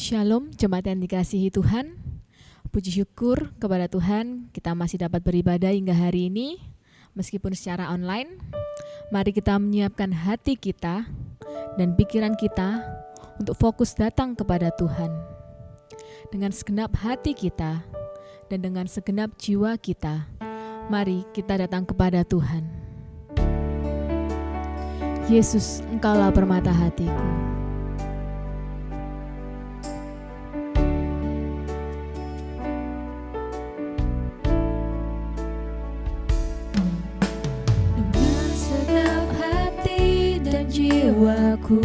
Shalom, jemaat yang dikasihi Tuhan. Puji syukur kepada Tuhan, kita masih dapat beribadah hingga hari ini, meskipun secara online. Mari kita menyiapkan hati kita dan pikiran kita untuk fokus datang kepada Tuhan. Dengan segenap hati kita dan dengan segenap jiwa kita, mari kita datang kepada Tuhan. Yesus, Engkaulah permata hatiku. Jiwaku,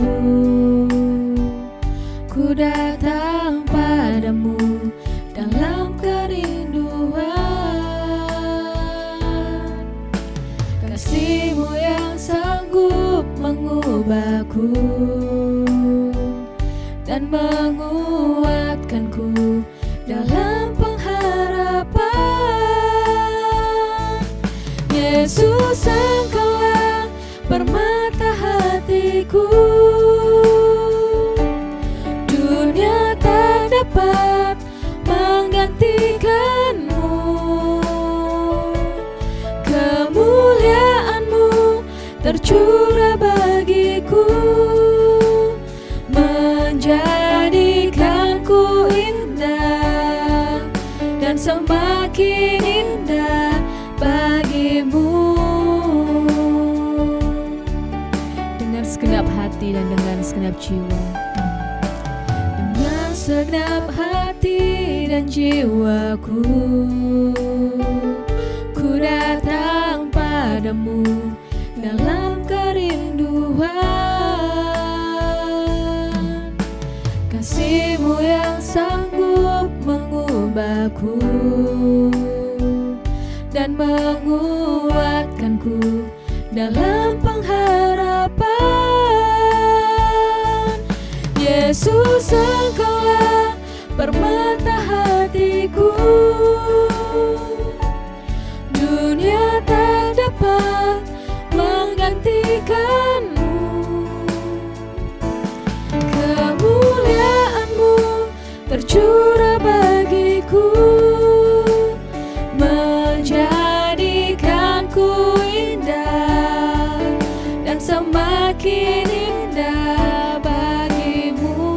ku datang padamu dalam kerinduan. Kasih-Mu yang sanggup mengubahku dan menguatkanku dalam pengharapan. Yesus, Engkaulah permata hatiku, dunia tak dapat menggantikan-Mu. Kemuliaan-Mu tercurah bagiku, menjadikanku indah dan semakin indah bagi-Mu. Segenap hati dan dengan segenap jiwa. Dengan segenap hati dan jiwaku, ku datang padamu dalam kerinduan. Kasih-Mu yang sanggup mengubahku dan menguatkanku dalam pengharapan. Yesus, Engkaulah permata hatiku, dunia tak dapat menggantikan-Mu. Kemuliaan-Mu tercurah bagiku, menjadikanku indah dan semakin indah bagi-Mu.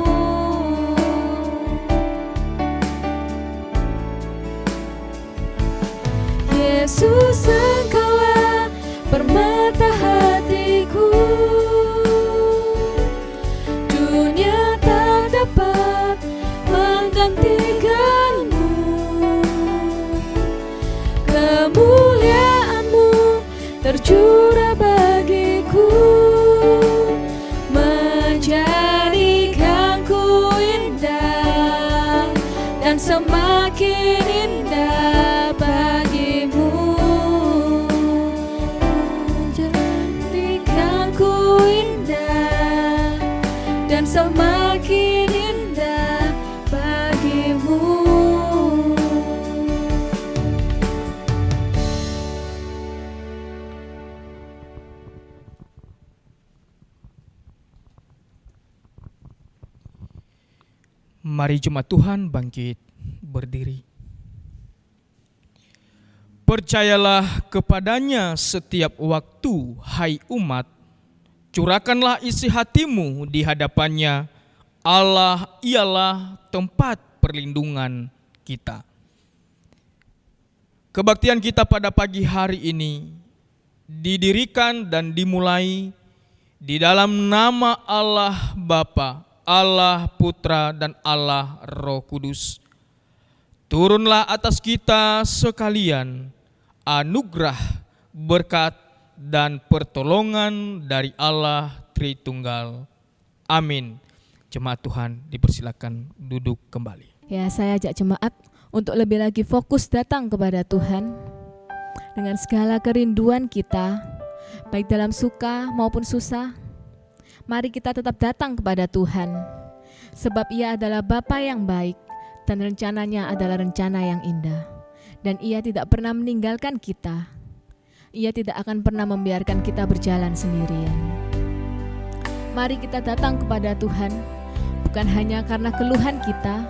Yesus, Engkaulah permata hatiku, dunia tak dapat menggantikan-Mu. Kemuliaan-Mu tercurah bagiku, menjadikanku indah dan semakin indah bagi-Mu. Menjadikanku indah dan semakin indah bagi-Mu. Mari jemaat Tuhan bangkit berdiri. Percayalah kepadanya setiap waktu, hai umat. Curahkanlah isi hatimu di hadapannya. Allah ialah tempat perlindungan kita. Kebaktian kita pada pagi hari ini didirikan dan dimulai di dalam nama Allah Bapa, Allah Putra dan Allah Roh Kudus. Turunlah atas kita sekalian anugerah, berkat dan pertolongan dari Allah Tritunggal. Amin. Jemaat Tuhan dipersilakan duduk kembali. Ya, saya ajak jemaat untuk lebih lagi fokus datang kepada Tuhan dengan segala kerinduan kita, baik dalam suka maupun susah. Mari kita tetap datang kepada Tuhan, sebab Ia adalah Bapa yang baik dan rencananya adalah rencana yang indah. Dan Ia tidak pernah meninggalkan kita. Ia tidak akan pernah membiarkan kita berjalan sendirian. Mari kita datang kepada Tuhan bukan hanya karena keluhan kita,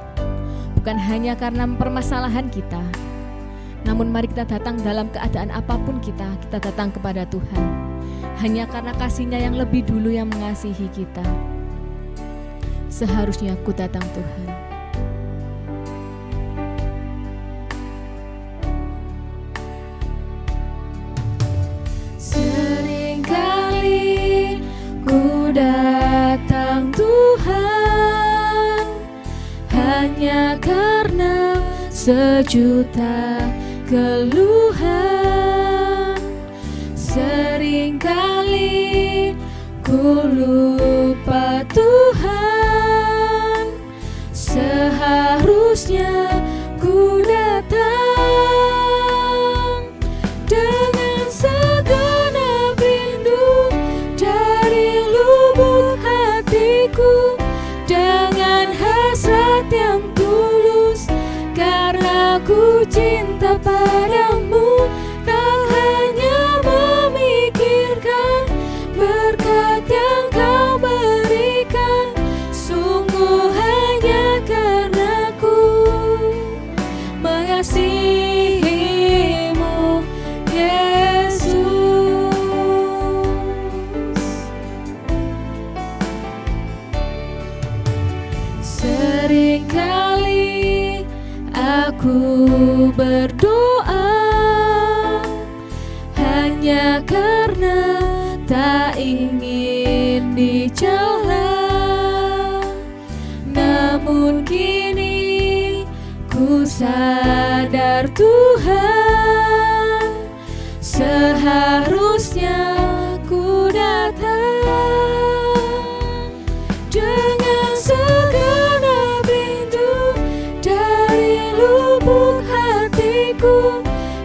bukan hanya karena permasalahan kita, namun mari kita datang dalam keadaan apapun kita datang kepada Tuhan. Hanya karena kasih-Nya yang lebih dulu yang mengasihi kita. Seharusnya ku datang Tuhan. Seringkali ku datang Tuhan hanya karena sejuta keluhan. Seringkali ku lupa Tuhan, seharusnya ku datang dengan segenap rindu dari lubuk hatiku, dengan hasrat yang tulus karena ku cinta padamu. Tak hanya memikirkan berkat yang kau berikan, sungguh hanya karena ku mengasihimu, Yesus. Seringkali aku berdoa hanya karena tak ingin dicela, namun kini ku sadar Tuhan, seharusnya ku datang dengan segenap rindu dari lubuk hatiku,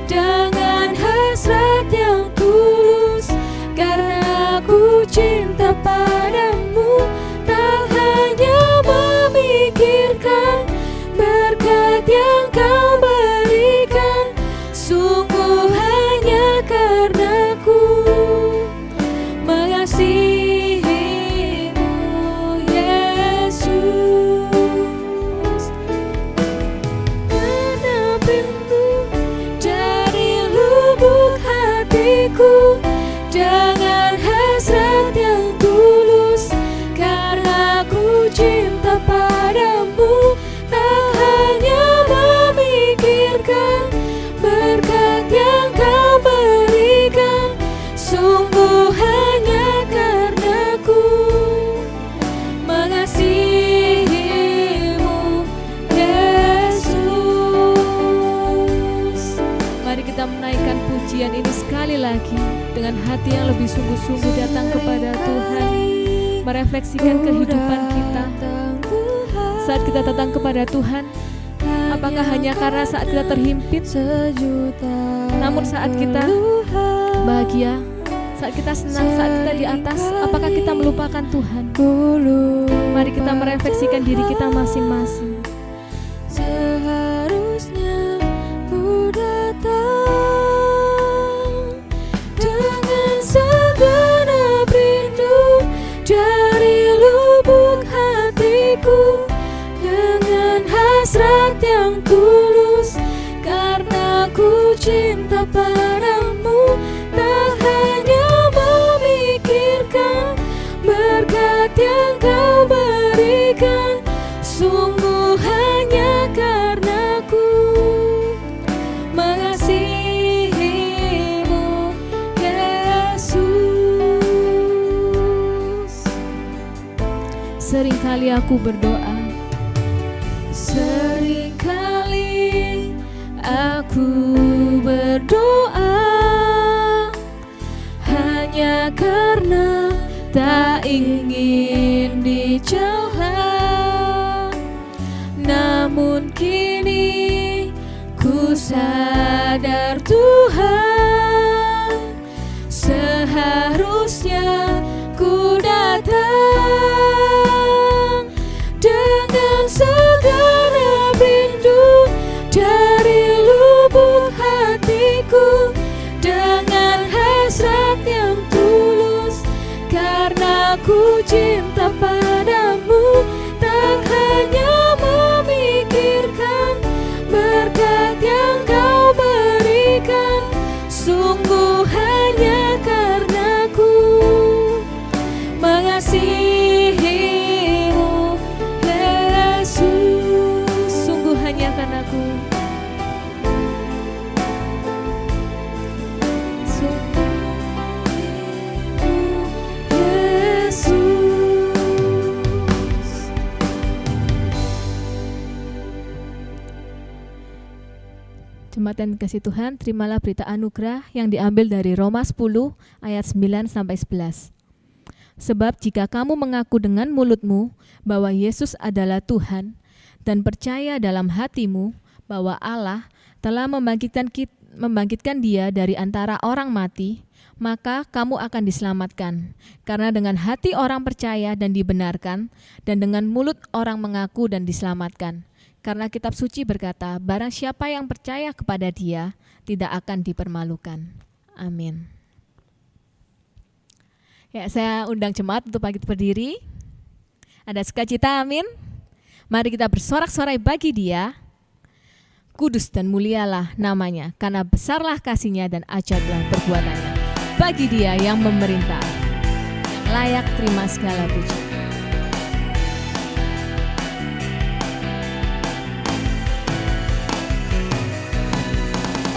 dengan hasrat yang tulus karena ku cinta padamu. Tak hanya memikirkan berkat yang kau berikan, sungguh hanya karena ku mengasihimu, Yesus. Genap rindu dari lubuk hatiku, dengan hasrat yang tulus karena ku cinta padamu. Tak hanya memikirkan berkat yang kau berikan, sungguh hanya karena ku mengasihimu, Yesus. Mari kita menaikkan pujian ini sekali lagi dengan hati yang lebih sungguh-sungguh datang kepada Tuhan, merefleksikan kehidupan kita. Saat kita datang kepada Tuhan, apakah hanya karena saat kita terhimpit? Namun saat kita bahagia, saat kita senang, saat kita di atas, apakah kita melupakan Tuhan? Mari kita merefleksikan diri kita masing-masing. Seharusnya ku datang dengan segenap rindu dari lubuk hatiku, dengan hasrat yang tulus karena ku cinta padamu. Tak hanya memikirkan berkat yang kau berikan, sungguh hanya karena ku mengasihimu, Yesus. Seringkali aku berdoa, seringkali aku berdoa hanya karena tak ingin dicela, namun kini ku sadar Tuhan, seharusnya ku datang dengan segenap rindu dari lubuk hatiku, dengan hasrat yang tulus karena ku cinta padamu. Tak Jemaat yang dikasihi Tuhan, terimalah berita anugerah yang diambil dari Roma 10 ayat 9-11. Sebab jika kamu mengaku dengan mulutmu bahwa Yesus adalah Tuhan dan percaya dalam hatimu bahwa Allah telah membangkitkan Dia dari antara orang mati, maka kamu akan diselamatkan. Karena dengan hati orang percaya dan dibenarkan, dan dengan mulut orang mengaku dan diselamatkan. Karena kitab suci berkata, barang siapa yang percaya kepada Dia tidak akan dipermalukan. Amin. Ya, saya undang jemaat untuk bangkit berdiri. Ada sukacita, amin. Mari kita bersorak-sorai bagi Dia. Kudus dan mulialah namanya, karena besarlah kasih-Nya dan ajaiblah perbuatannya. Bagi Dia yang memerintah, yang layak terima segala puji.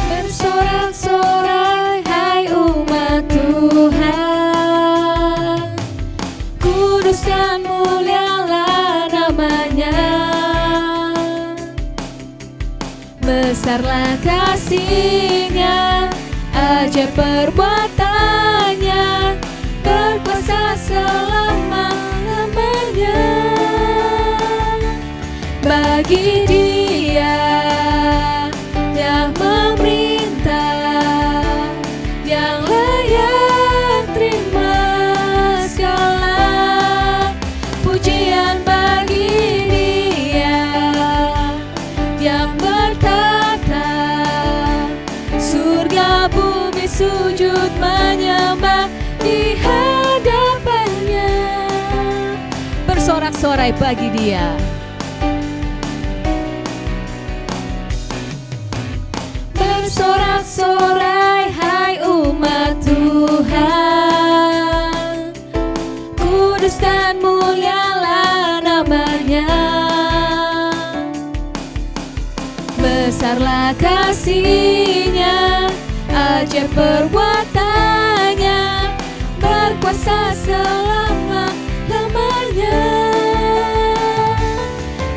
Bersorak-sorai hai umat Tuhan, kudus dan mulialah namanya. Besarlah kasih-Nya, ajaib perbuatannya, berkuasa selama-lamanya. Bagi Dia yang memerintah, yang layak terima segala pujian. Bagi Dia yang bertata, surga bumi sujud menyembah di hadapannya. Bersorak-sorai bagi Dia. Bersorak-sorai hai umat Tuhan, kudus dan mulialah namanya. Besarlah kasih-Nya, ajaib perbuatannya, berkuasa selama-lamanya.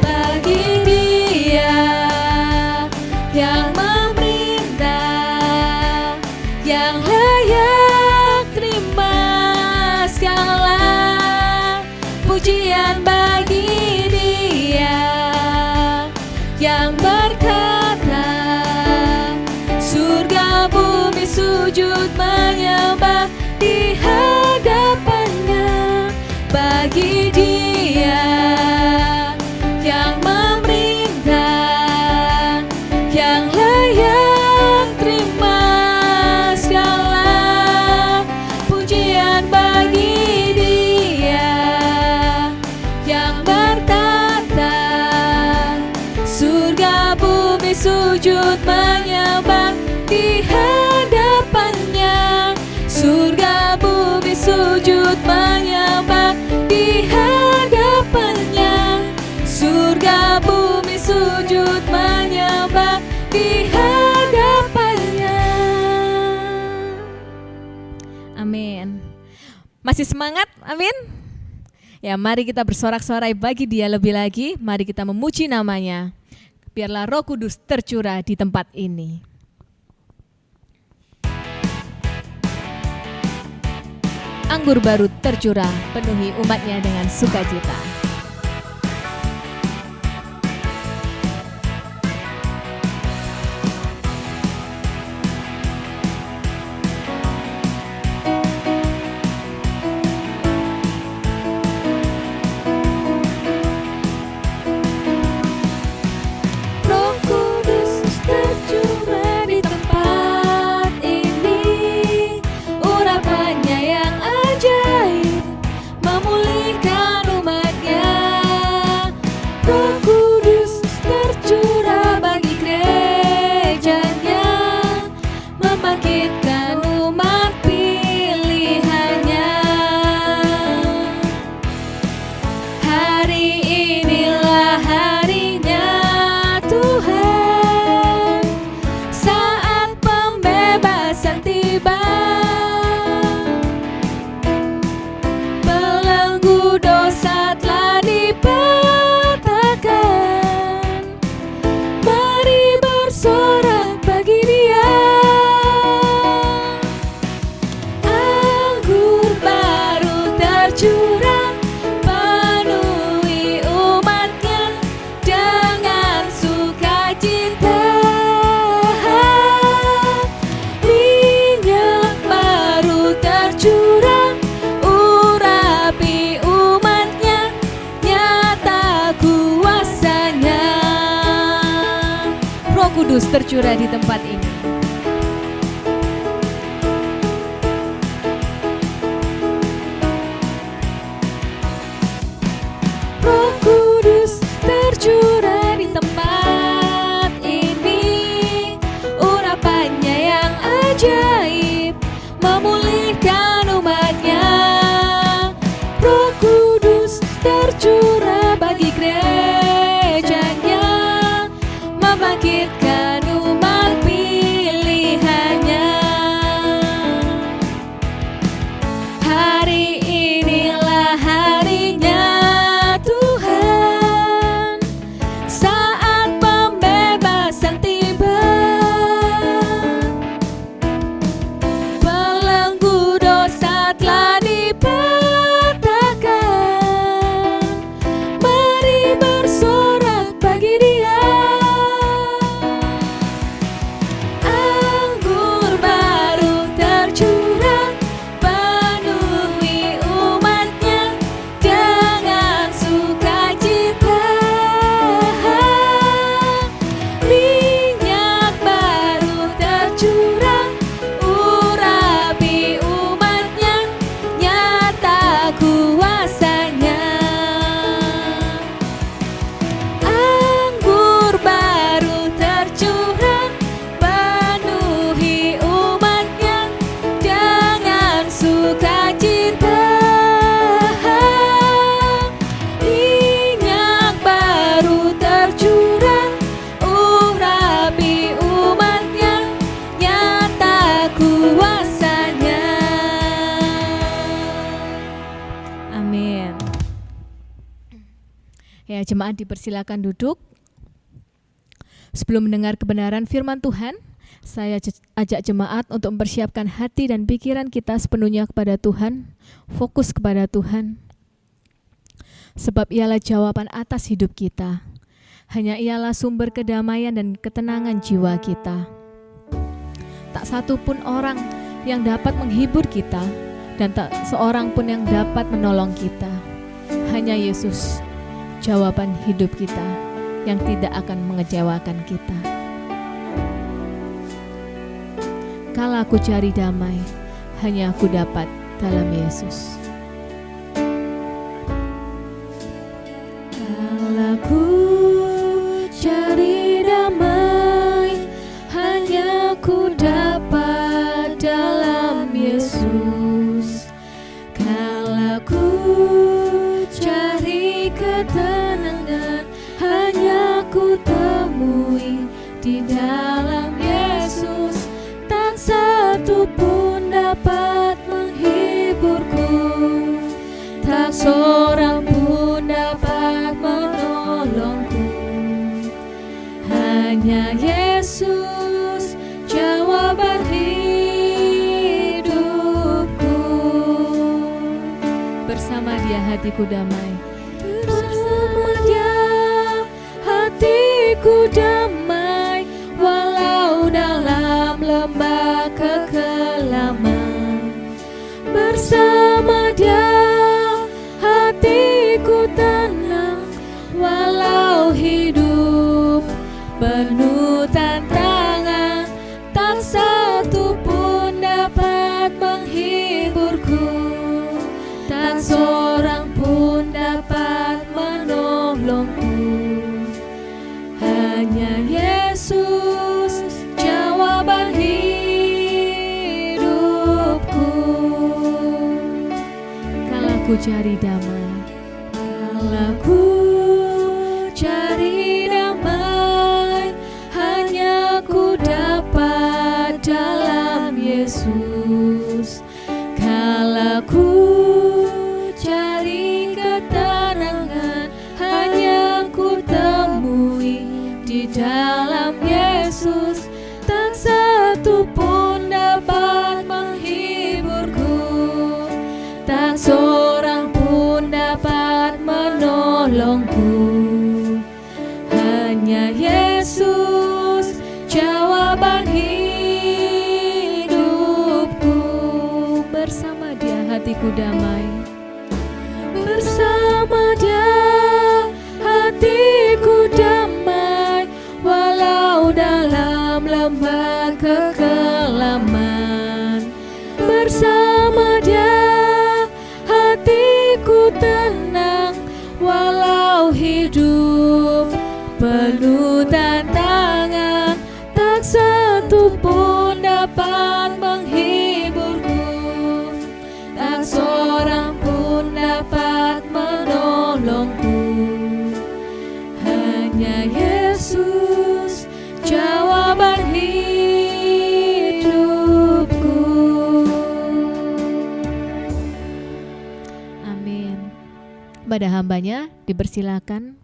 Bagi Dia yang memerintah, yang layak terima segala pujian. Bagi Dia yang berkata, surga bumi sujud menyembah di hadapannya. Bagi Dia yang memerintah, yang layak terima segala pujian. Bagi Dia yang bertata, surga bumi sujud menyembah di hadapannya. Surga bumi sujud menyembah di hadapannya. Surga bumi sujud menyembah di hadapannya. Amin. Masih semangat? Amin. Ya, mari kita bersorak-sorai bagi Dia lebih lagi. Mari kita memuji namanya. Biarlah Roh Kudus tercurah di tempat ini. Anggur baru tercurah, penuhi umatnya dengan sukacita. Roh Kudus tercurah di tempat ini, urapannya yang ajaib memulihkan umatnya. Kudus tercurah di tempat ini. Roh Kudus tercurah di tempat ini, urapannya yang ajaib memulihkan umatnya. Roh Kudus tercurah bagi gerejanya, membangkitkan umat pilihannya. Hari inilah harinya Tuhan, saat pembebasan tiba. Belenggu dosa telah dipatahkan, mari bersorak bagi Dia. Anggur baru tercurah, penuhi umatnya dengan sukacita. Minyak baru tercurah, urapi umatnya, nyata kuasanya. Anggur baru tercurah, penuhi umatnya dengan sukacita. Minyak baru tercurah, urapi umatnya, nyata kuasanya. Amin. Ya, jemaat dipersilakan duduk. Sebelum mendengar kebenaran firman Tuhan, saya ajak jemaat untuk mempersiapkan hati dan pikiran kita sepenuhnya kepada Tuhan, fokus kepada Tuhan. Sebab Ialah jawaban atas hidup kita. Hanya Ialah sumber kedamaian dan ketenangan jiwa kita. Tak satu pun orang yang dapat menghibur kita, dan tak seorang pun yang dapat menolong kita. Hanya Yesus, jawaban hidup kita yang tidak akan mengecewakan kita. Kala aku cari damai, hanya aku dapat dalam Yesus. Kala aku cari damai, hanya aku dapat dalam Yesus. Kala aku cari ketenangan, hanya ku temui di dalam Yesus. Tak satu pun dapat menghiburku, tak seorang pun dapat menolongku. Hanya Yesus, jawaban hidupku. Bersama Dia hatiku damai. Bersama Dia hatiku damai, walau dalam lembah kekelaman. Bersama Dia hatiku tenang, walau hidup penuh tantangan. Tak satu pun dapat menghiburku, tak seorang pun dapat menolongku. Hanya Yesus, jawaban hidupku. Kala ku cari damai, kala ku cari damai, hanya ku dapat dalam Yesus. Kala ku cari ketenangan, hanya ku temui di dalam Yesus. Tak satu pun dapat menghiburku, tak seorang pun dapat menolongku. Hanya Yesus, jawaban hidupku. Bersama Dia hatiku damai. Bersama Dia hatiku damai, walau dalam tempat kekelaman. Bersama Dia hatiku tenang, walau hidup penuh tantangan, tak satu pun dapat menghiburku, tak seorang pun dapat menolongku. Hanya Yesus jawaban hidupku. Amin. Pada hambanya dipersilakan.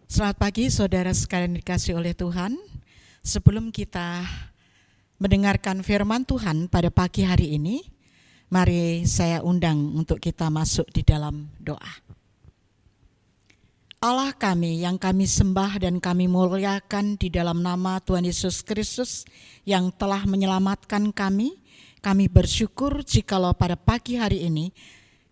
Selamat pagi saudara sekalian dikasihi oleh Tuhan. Sebelum kita mendengarkan firman Tuhan pada pagi hari ini, mari saya undang untuk kita masuk di dalam doa. Allah kami yang kami sembah dan kami muliakan di dalam nama Tuhan Yesus Kristus yang telah menyelamatkan kami bersyukur jikalau pada pagi hari ini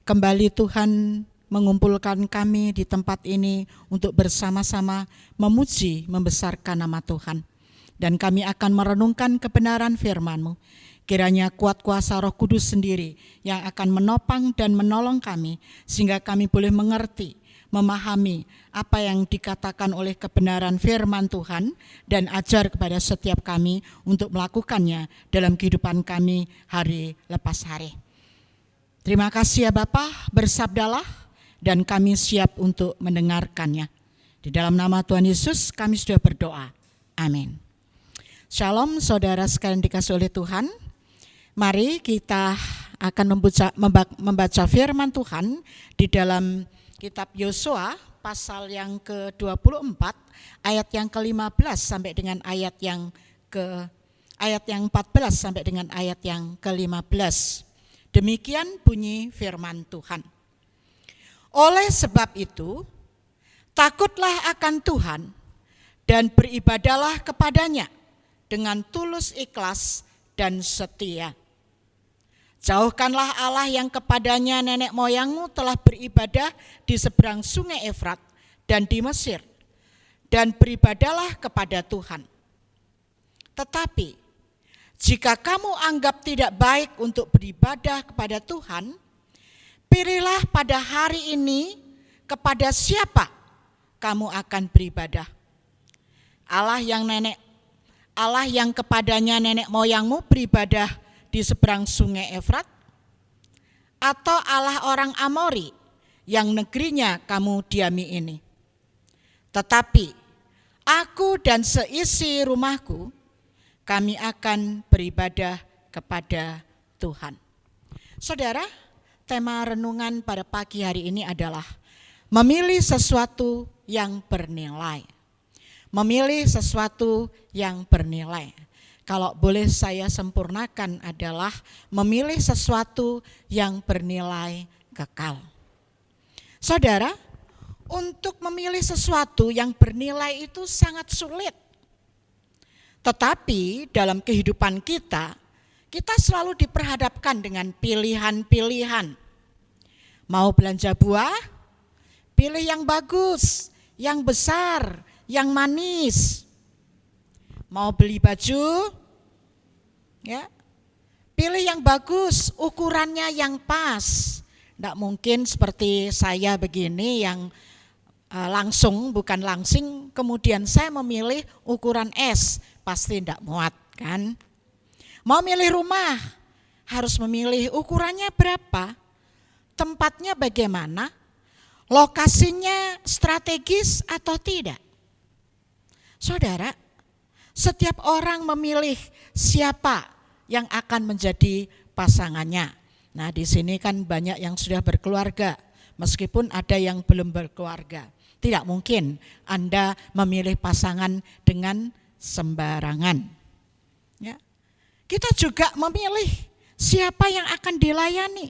kembali Tuhan mengumpulkan kami di tempat ini untuk bersama-sama memuji, membesarkan nama Tuhan. Dan kami akan merenungkan kebenaran firman-Mu. Kiranya kuat kuasa Roh Kudus sendiri yang akan menopang dan menolong kami, sehingga kami boleh mengerti, memahami apa yang dikatakan oleh kebenaran firman Tuhan, dan ajar kepada setiap kami untuk melakukannya dalam kehidupan kami hari lepas hari. Terima kasih ya Bapa, bersabdalah, dan kami siap untuk mendengarkannya. Di dalam nama Tuhan Yesus kami sudah berdoa. Amin. Shalom saudara sekalian dikasihi oleh Tuhan. Mari kita akan membaca firman Tuhan di dalam kitab Yosua pasal yang ke-24 ayat yang ke-15 sampai dengan ayat yang 14 sampai dengan ayat yang ke-15. Demikian bunyi firman Tuhan. Oleh sebab itu, takutlah akan Tuhan dan beribadahlah kepadanya dengan tulus ikhlas dan setia. Jauhkanlah Allah yang kepadanya nenek moyangmu telah beribadah di seberang sungai Efrat dan di Mesir, dan beribadahlah kepada Tuhan. Tetapi, jika kamu anggap tidak baik untuk beribadah kepada Tuhan, pilihlah pada hari ini kepada siapa kamu akan beribadah. Allah yang kepadanya nenek moyangmu beribadah di seberang sungai Efrat, atau Allah orang Amori yang negerinya kamu diami ini. Tetapi aku dan seisi rumahku, kami akan beribadah kepada Tuhan. Saudara, tema renungan pada pagi hari ini adalah memilih sesuatu yang bernilai. Memilih sesuatu yang bernilai. Kalau boleh saya sempurnakan adalah memilih sesuatu yang bernilai kekal. Saudara, untuk memilih sesuatu yang bernilai itu sangat sulit. Tetapi dalam kehidupan kita selalu diperhadapkan dengan pilihan-pilihan. Mau belanja buah, pilih yang bagus, yang besar, yang manis. Mau beli baju, ya, pilih yang bagus, ukurannya yang pas. Tidak mungkin seperti saya begini yang langsung, bukan langsing, kemudian saya memilih ukuran S, pasti tidak muat kan. Mau milih rumah, harus memilih ukurannya berapa, tempatnya bagaimana, lokasinya strategis atau tidak. Saudara, setiap orang memilih siapa yang akan menjadi pasangannya. Nah, di sini kan banyak yang sudah berkeluarga, meskipun ada yang belum berkeluarga. Tidak mungkin Anda memilih pasangan dengan sembarangan. Ya. Kita juga memilih siapa yang akan dilayani,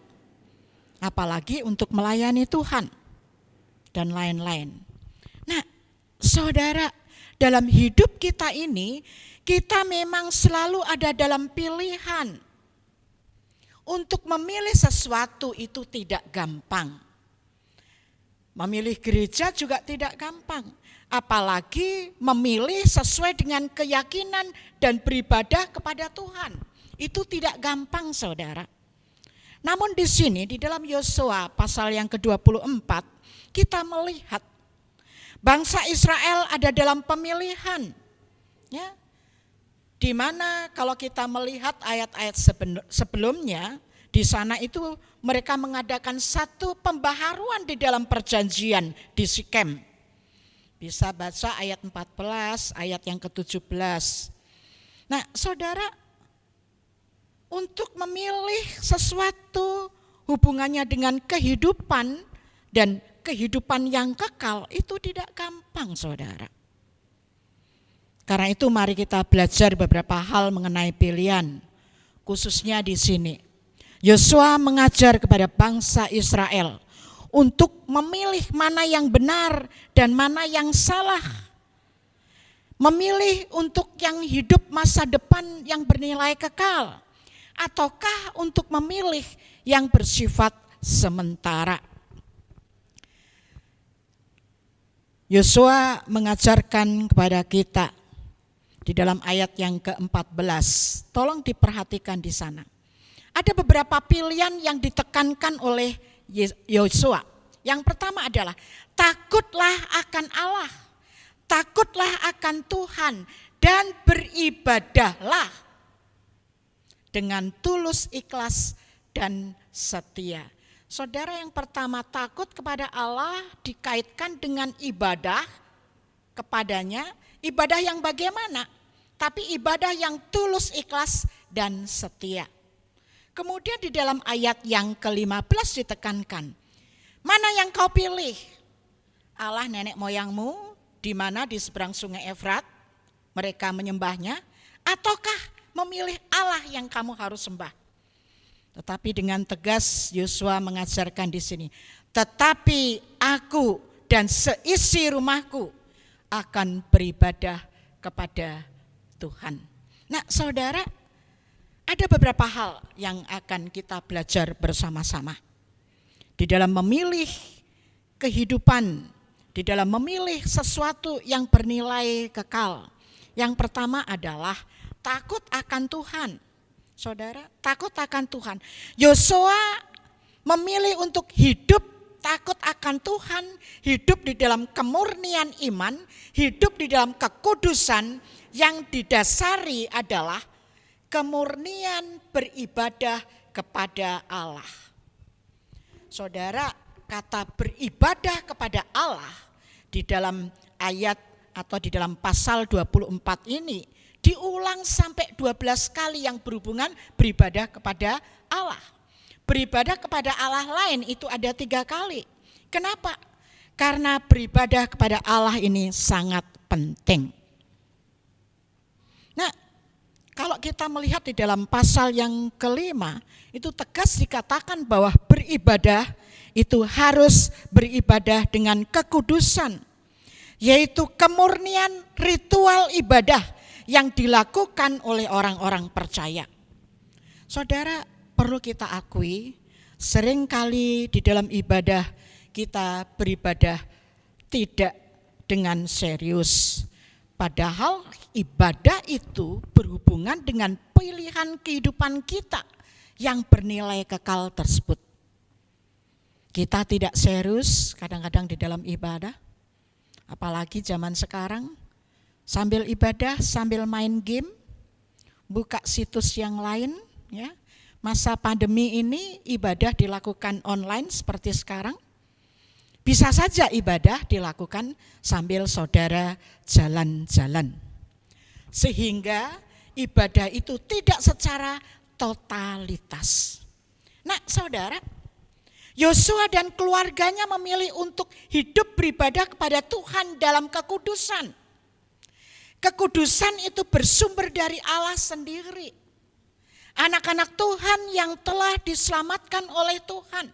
apalagi untuk melayani Tuhan dan lain-lain. Nah, saudara, dalam hidup kita ini, kita memang selalu ada dalam pilihan. Untuk memilih sesuatu itu tidak gampang. Memilih gereja juga tidak gampang. Apalagi memilih sesuai dengan keyakinan dan beribadah kepada Tuhan. Itu tidak gampang, saudara. Namun di sini, di dalam Yosua pasal yang ke-24, kita melihat bangsa Israel ada dalam pemilihan. Ya, di mana kalau kita melihat ayat-ayat sebelumnya, di sana itu mereka mengadakan satu pembaharuan di dalam perjanjian di Sikem. Bisa baca ayat 14, ayat yang ke-17. Nah, saudara, untuk memilih sesuatu hubungannya dengan kehidupan dan kehidupan yang kekal itu tidak gampang, saudara. Karena itu mari kita belajar beberapa hal mengenai pilihan, khususnya di sini. Yosua mengajar kepada bangsa Israel untuk memilih mana yang benar dan mana yang salah. Memilih untuk yang hidup masa depan yang bernilai kekal, ataukah untuk memilih yang bersifat sementara. Yosua mengajarkan kepada kita di dalam ayat yang ke-14. Tolong diperhatikan di sana. Ada beberapa pilihan yang ditekankan oleh Yosua. Yang pertama adalah takutlah akan Allah, takutlah akan Tuhan, dan beribadahlah dengan tulus, ikhlas, dan setia. Saudara, yang pertama, takut kepada Allah dikaitkan dengan ibadah kepadanya. Ibadah yang bagaimana? Tapi ibadah yang tulus, ikhlas, dan setia. Kemudian di dalam ayat yang ke-15 ditekankan, mana yang kau pilih? Allah nenek moyangmu di mana di seberang sungai Efrat mereka menyembahnya, ataukah memilih Allah yang kamu harus sembah? Tetapi dengan tegas Yosua mengajarkan di sini, tetapi aku dan seisi rumahku akan beribadah kepada Tuhan. Nah, saudara, ada beberapa hal yang akan kita belajar bersama-sama. Di dalam memilih kehidupan, di dalam memilih sesuatu yang bernilai kekal. Yang pertama adalah takut akan Tuhan. Saudara, takut akan Tuhan. Yosua memilih untuk hidup takut akan Tuhan, hidup di dalam kemurnian iman, hidup di dalam kekudusan yang didasari adalah kemurnian beribadah kepada Allah. Saudara, kata beribadah kepada Allah di dalam ayat atau di dalam pasal 24 ini diulang sampai 12 kali yang berhubungan beribadah kepada Allah. Beribadah kepada Allah lain itu ada 3 kali. Kenapa? Karena beribadah kepada Allah ini sangat penting. Nah, kalau kita melihat di dalam pasal yang ke-5, itu tegas dikatakan bahwa beribadah itu harus beribadah dengan kekudusan, yaitu kemurnian ritual ibadah yang dilakukan oleh orang-orang percaya. Saudara, perlu kita akui, seringkali di dalam ibadah kita beribadah tidak dengan serius. Padahal ibadah itu berhubungan dengan pilihan kehidupan kita yang bernilai kekal tersebut. Kita tidak serius kadang-kadang di dalam ibadah, apalagi zaman sekarang, sambil ibadah, sambil main game, buka situs yang lain. Ya. Masa pandemi ini ibadah dilakukan online seperti sekarang. Bisa saja ibadah dilakukan sambil saudara jalan-jalan. Sehingga ibadah itu tidak secara totalitas. Nah, saudara, Yosua dan keluarganya memilih untuk hidup beribadah kepada Tuhan dalam kekudusan. Kekudusan itu bersumber dari Allah sendiri. Anak-anak Tuhan yang telah diselamatkan oleh Tuhan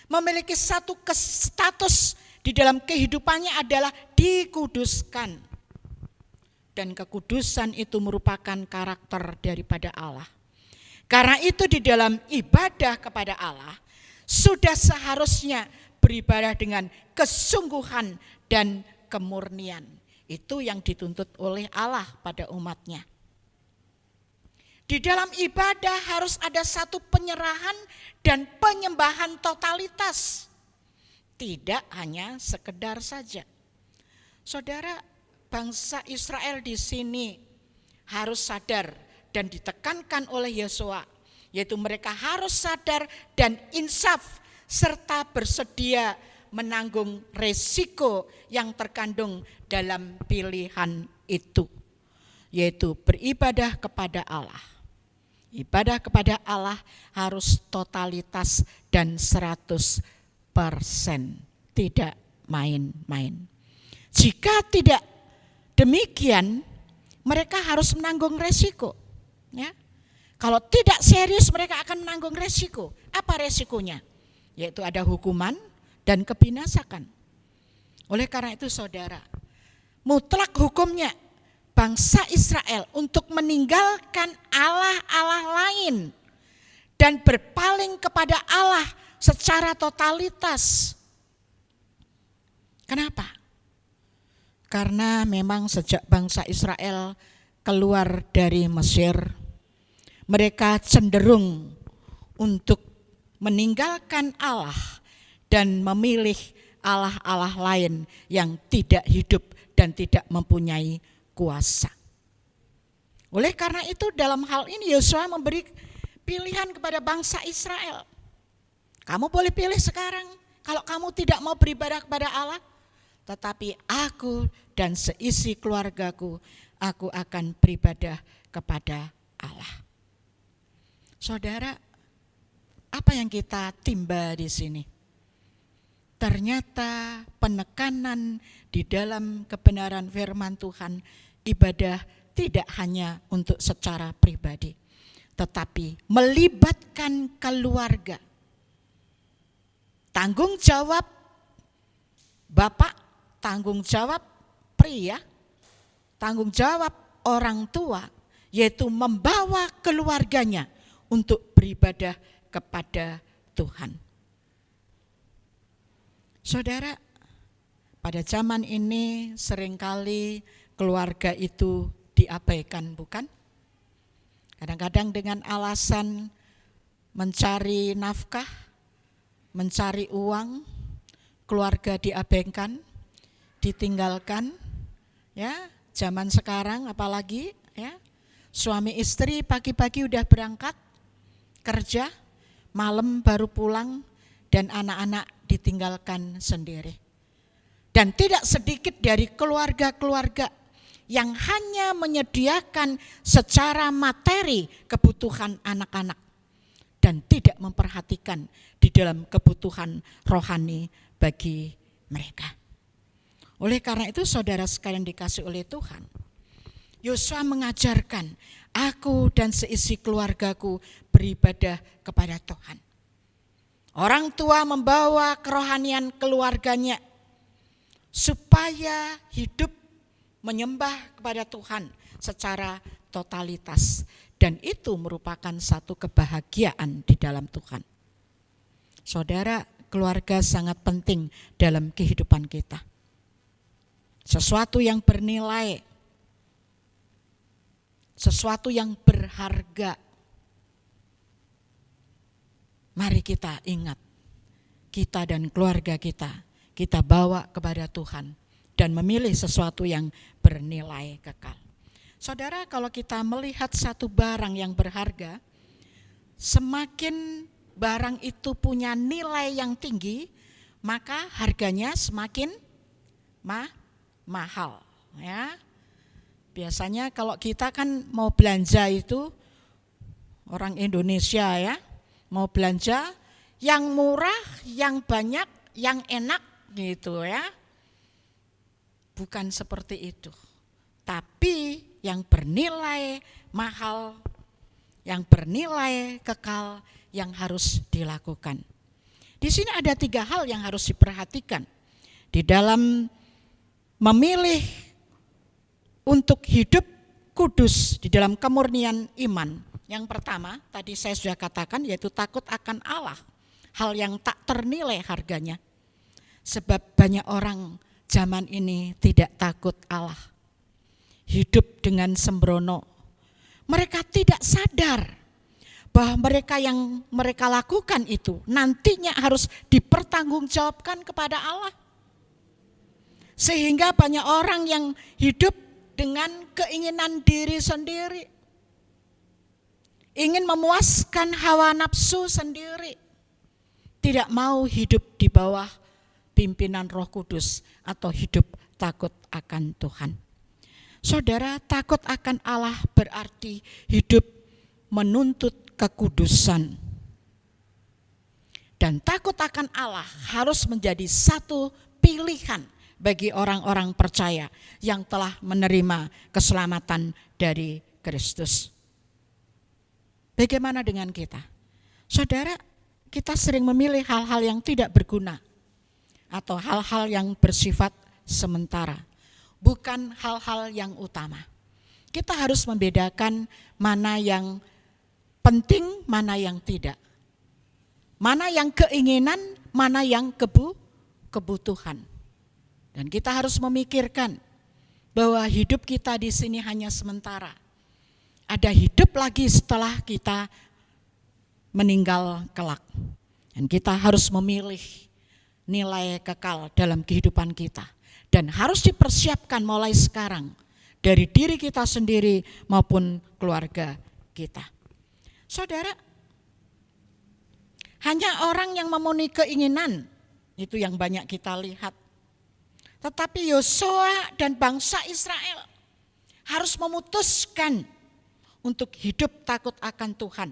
memiliki satu status di dalam kehidupannya adalah dikuduskan. Dan kekudusan itu merupakan karakter daripada Allah. Karena itu di dalam ibadah kepada Allah sudah seharusnya beribadah dengan kesungguhan dan kemurnian. Itu yang dituntut oleh Allah pada umatnya. Di dalam ibadah harus ada satu penyerahan dan penyembahan totalitas. Tidak hanya sekedar saja. Saudara, bangsa Israel di sini harus sadar dan ditekankan oleh Yosua, yaitu mereka harus sadar dan insaf serta bersedia menanggung resiko yang terkandung dalam pilihan itu, yaitu beribadah kepada Allah. Ibadah kepada Allah harus totalitas dan 100%, tidak main-main. Jika tidak demikian, mereka harus menanggung resiko. Ya. Kalau tidak serius, mereka akan menanggung resiko. Apa resikonya? Yaitu ada hukuman dan kebinasakan. Oleh karena itu saudara, mutlak hukumnya bangsa Israel untuk meninggalkan Allah-Allah lain dan berpaling kepada Allah secara totalitas. Kenapa? Karena memang sejak bangsa Israel keluar dari Mesir, mereka cenderung untuk meninggalkan Allah dan memilih Allah-Allah lain yang tidak hidup dan tidak mempunyai kuasa. Oleh karena itu dalam hal ini Yosua memberi pilihan kepada bangsa Israel. Kamu boleh pilih sekarang, kalau kamu tidak mau beribadah kepada Allah, tetapi aku dan seisi keluargaku, aku akan beribadah kepada Allah. Saudara, apa yang kita timba di sini? Ternyata penekanan di dalam kebenaran firman Tuhan, ibadah tidak hanya untuk secara pribadi, tetapi melibatkan keluarga. Tanggung jawab bapak, tanggung jawab pria, tanggung jawab orang tua, yaitu membawa keluarganya untuk beribadah kepada Tuhan. Saudara, pada zaman ini seringkali keluarga itu diabaikan, bukan? Kadang-kadang dengan alasan mencari nafkah, mencari uang, keluarga diabaikan, ditinggalkan. Ya, zaman sekarang apalagi ya, suami istri pagi-pagi udah berangkat kerja, malam baru pulang, dan anak-anak ditinggalkan sendiri. Dan tidak sedikit dari keluarga-keluarga yang hanya menyediakan secara materi kebutuhan anak-anak dan tidak memperhatikan di dalam kebutuhan rohani bagi mereka. Oleh karena itu saudara sekalian dikasih oleh Tuhan, Yosua mengajarkan, aku dan seisi keluargaku beribadah kepada Tuhan. Orang tua membawa kerohanian keluarganya supaya hidup menyembah kepada Tuhan secara totalitas. Dan itu merupakan satu kebahagiaan di dalam Tuhan. Saudara, keluarga sangat penting dalam kehidupan kita. Sesuatu yang bernilai, sesuatu yang berharga. Mari kita ingat, kita dan keluarga kita bawa kepada Tuhan dan memilih sesuatu yang bernilai kekal. Saudara, kalau kita melihat satu barang yang berharga, semakin barang itu punya nilai yang tinggi, maka harganya semakin mahal. Ya. Biasanya kalau kita kan mau belanja itu, orang Indonesia ya, mau belanja yang murah, yang banyak, yang enak gitu ya. Bukan seperti itu. Tapi yang bernilai mahal, yang bernilai kekal yang harus dilakukan. Di sini ada 3 hal yang harus diperhatikan di dalam memilih untuk hidup kudus di dalam kemurnian iman. Yang pertama, tadi saya sudah katakan, yaitu takut akan Allah, hal yang tak ternilai harganya. Sebab banyak orang zaman ini tidak takut Allah. Hidup dengan sembrono. Mereka tidak sadar bahwa mereka yang mereka lakukan itu nantinya harus dipertanggungjawabkan kepada Allah. Sehingga banyak orang yang hidup dengan keinginan diri sendiri. Ingin memuaskan hawa nafsu sendiri. Tidak mau hidup di bawah pimpinan Roh Kudus atau hidup takut akan Tuhan. Saudara, takut akan Allah berarti hidup menuntut kekudusan. Dan takut akan Allah harus menjadi satu pilihan bagi orang-orang percaya yang telah menerima keselamatan dari Kristus. Bagaimana dengan kita? Saudara, kita sering memilih hal-hal yang tidak berguna atau hal-hal yang bersifat sementara, bukan hal-hal yang utama. Kita harus membedakan mana yang penting, mana yang tidak. Mana yang keinginan, mana yang kebutuhan. Dan kita harus memikirkan bahwa hidup kita di sini hanya sementara. Ada hidup lagi setelah kita meninggal kelak. Dan kita harus memilih nilai kekal dalam kehidupan kita. Dan harus dipersiapkan mulai sekarang dari diri kita sendiri maupun keluarga kita. Saudara, hanya orang yang memenuhi keinginan, itu yang banyak kita lihat. Tetapi Yosua dan bangsa Israel harus memutuskan untuk hidup takut akan Tuhan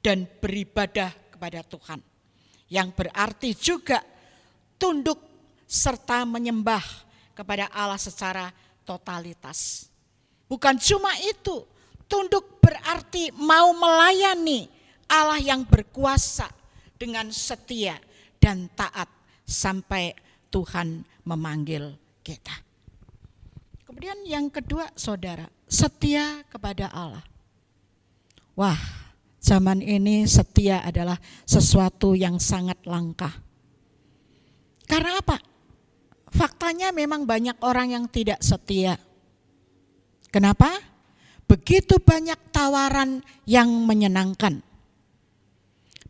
dan beribadah kepada Tuhan. Yang berarti juga tunduk serta menyembah kepada Allah secara totalitas. Bukan cuma itu, tunduk berarti mau melayani Allah yang berkuasa dengan setia dan taat sampai Tuhan memanggil kita. Kemudian yang kedua, saudara, setia kepada Allah. Wah, zaman ini setia adalah sesuatu yang sangat langka. Karena apa? Faktanya memang banyak orang yang tidak setia. Kenapa? Begitu banyak tawaran yang menyenangkan.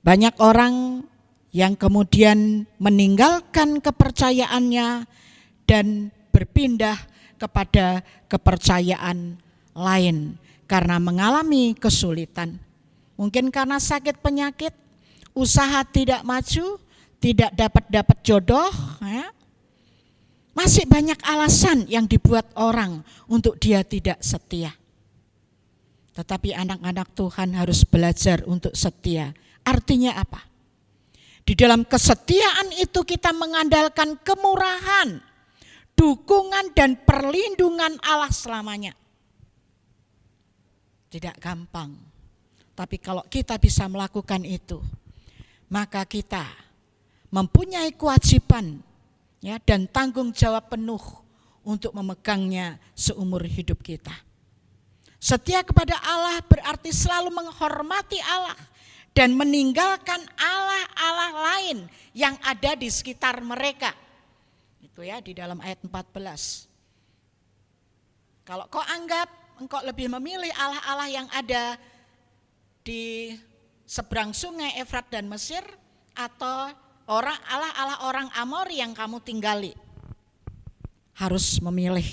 Banyak orang yang kemudian meninggalkan kepercayaannya dan berpindah kepada kepercayaan lain karena mengalami kesulitan. Mungkin karena sakit penyakit, usaha tidak maju, tidak dapat jodoh, ya. Masih banyak alasan yang dibuat orang untuk dia tidak setia. Tetapi anak-anak Tuhan harus belajar untuk setia. Artinya apa? Di dalam kesetiaan itu kita mengandalkan kemurahan, dukungan dan perlindungan Allah selamanya. Tidak gampang. Tapi kalau kita bisa melakukan itu, maka kita mempunyai kewajiban ya, dan tanggung jawab penuh untuk memegangnya seumur hidup kita. Setia kepada Allah berarti selalu menghormati Allah dan meninggalkan Allah-Allah lain yang ada di sekitar mereka. Itu ya di dalam ayat 14. Kalau kau anggap engkau lebih memilih Allah-Allah yang ada di seberang sungai Efrat dan Mesir atau Allah-Allah orang Amori yang kamu tinggali, harus memilih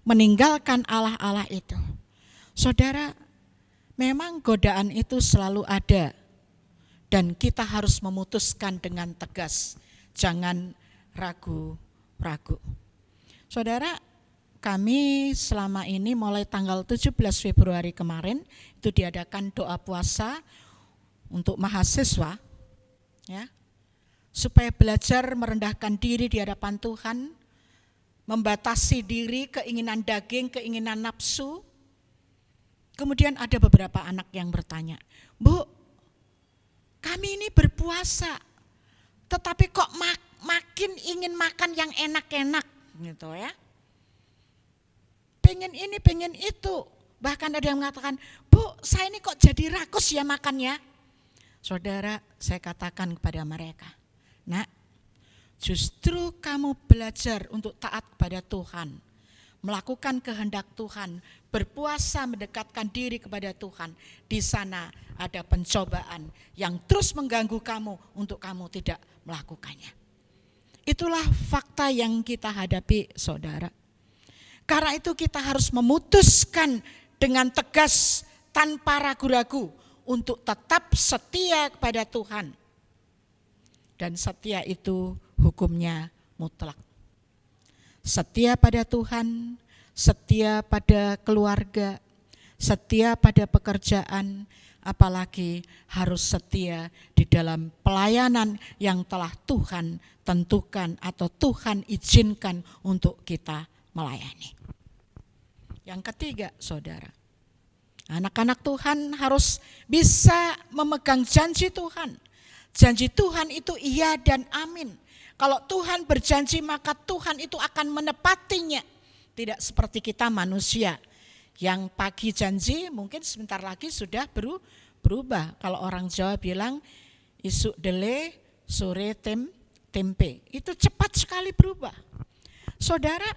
meninggalkan Allah-Allah itu. Saudara, memang godaan itu selalu ada. Dan kita harus memutuskan dengan tegas, jangan ragu-ragu. Saudara, kami selama ini mulai tanggal 17 Februari kemarin itu diadakan doa puasa untuk mahasiswa, ya, supaya belajar merendahkan diri di hadapan Tuhan, membatasi diri, keinginan daging, keinginan nafsu. Kemudian ada beberapa anak yang bertanya, Bu, kami ini berpuasa, tetapi kok makin ingin makan yang enak-enak, gitu ya. Pengen ini, pengen itu. Bahkan ada yang mengatakan, Bu, saya ini kok jadi rakus ya makannya. Saudara, saya katakan kepada mereka, Nak, Justru kamu belajar untuk taat kepada Tuhan, melakukan kehendak Tuhan, berpuasa mendekatkan diri kepada Tuhan. Di sana ada pencobaan yang terus mengganggu kamu untuk kamu tidak melakukannya. Itulah fakta yang kita hadapi, saudara. Karena itu kita harus memutuskan dengan tegas tanpa ragu-ragu untuk tetap setia kepada Tuhan. Dan setia itu hukumnya mutlak. Setia pada Tuhan, setia pada keluarga, setia pada pekerjaan, apalagi harus setia di dalam pelayanan yang telah Tuhan tentukan atau Tuhan izinkan untuk kita melayani. Yang ketiga, saudara, anak-anak Tuhan harus bisa memegang janji Tuhan. Janji Tuhan itu iya dan amin. Kalau Tuhan berjanji maka Tuhan itu akan menepatinya. Tidak seperti kita manusia yang pagi janji mungkin sebentar lagi sudah berubah. Kalau orang Jawa bilang isuk dele sore tempe. Itu cepat sekali berubah. Saudara,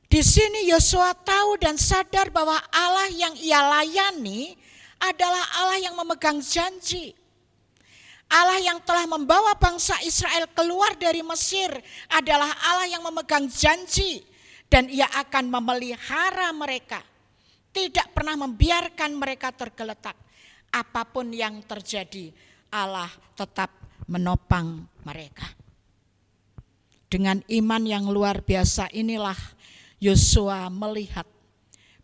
di sini Yosua tahu dan sadar bahwa Allah yang ia layani adalah Allah yang memegang janji. Allah yang telah membawa bangsa Israel keluar dari Mesir adalah Allah yang memegang janji. Dan ia akan memelihara mereka. Tidak pernah membiarkan mereka tergeletak. Apapun yang terjadi, Allah tetap menopang mereka. Dengan iman yang luar biasa inilah Yosua melihat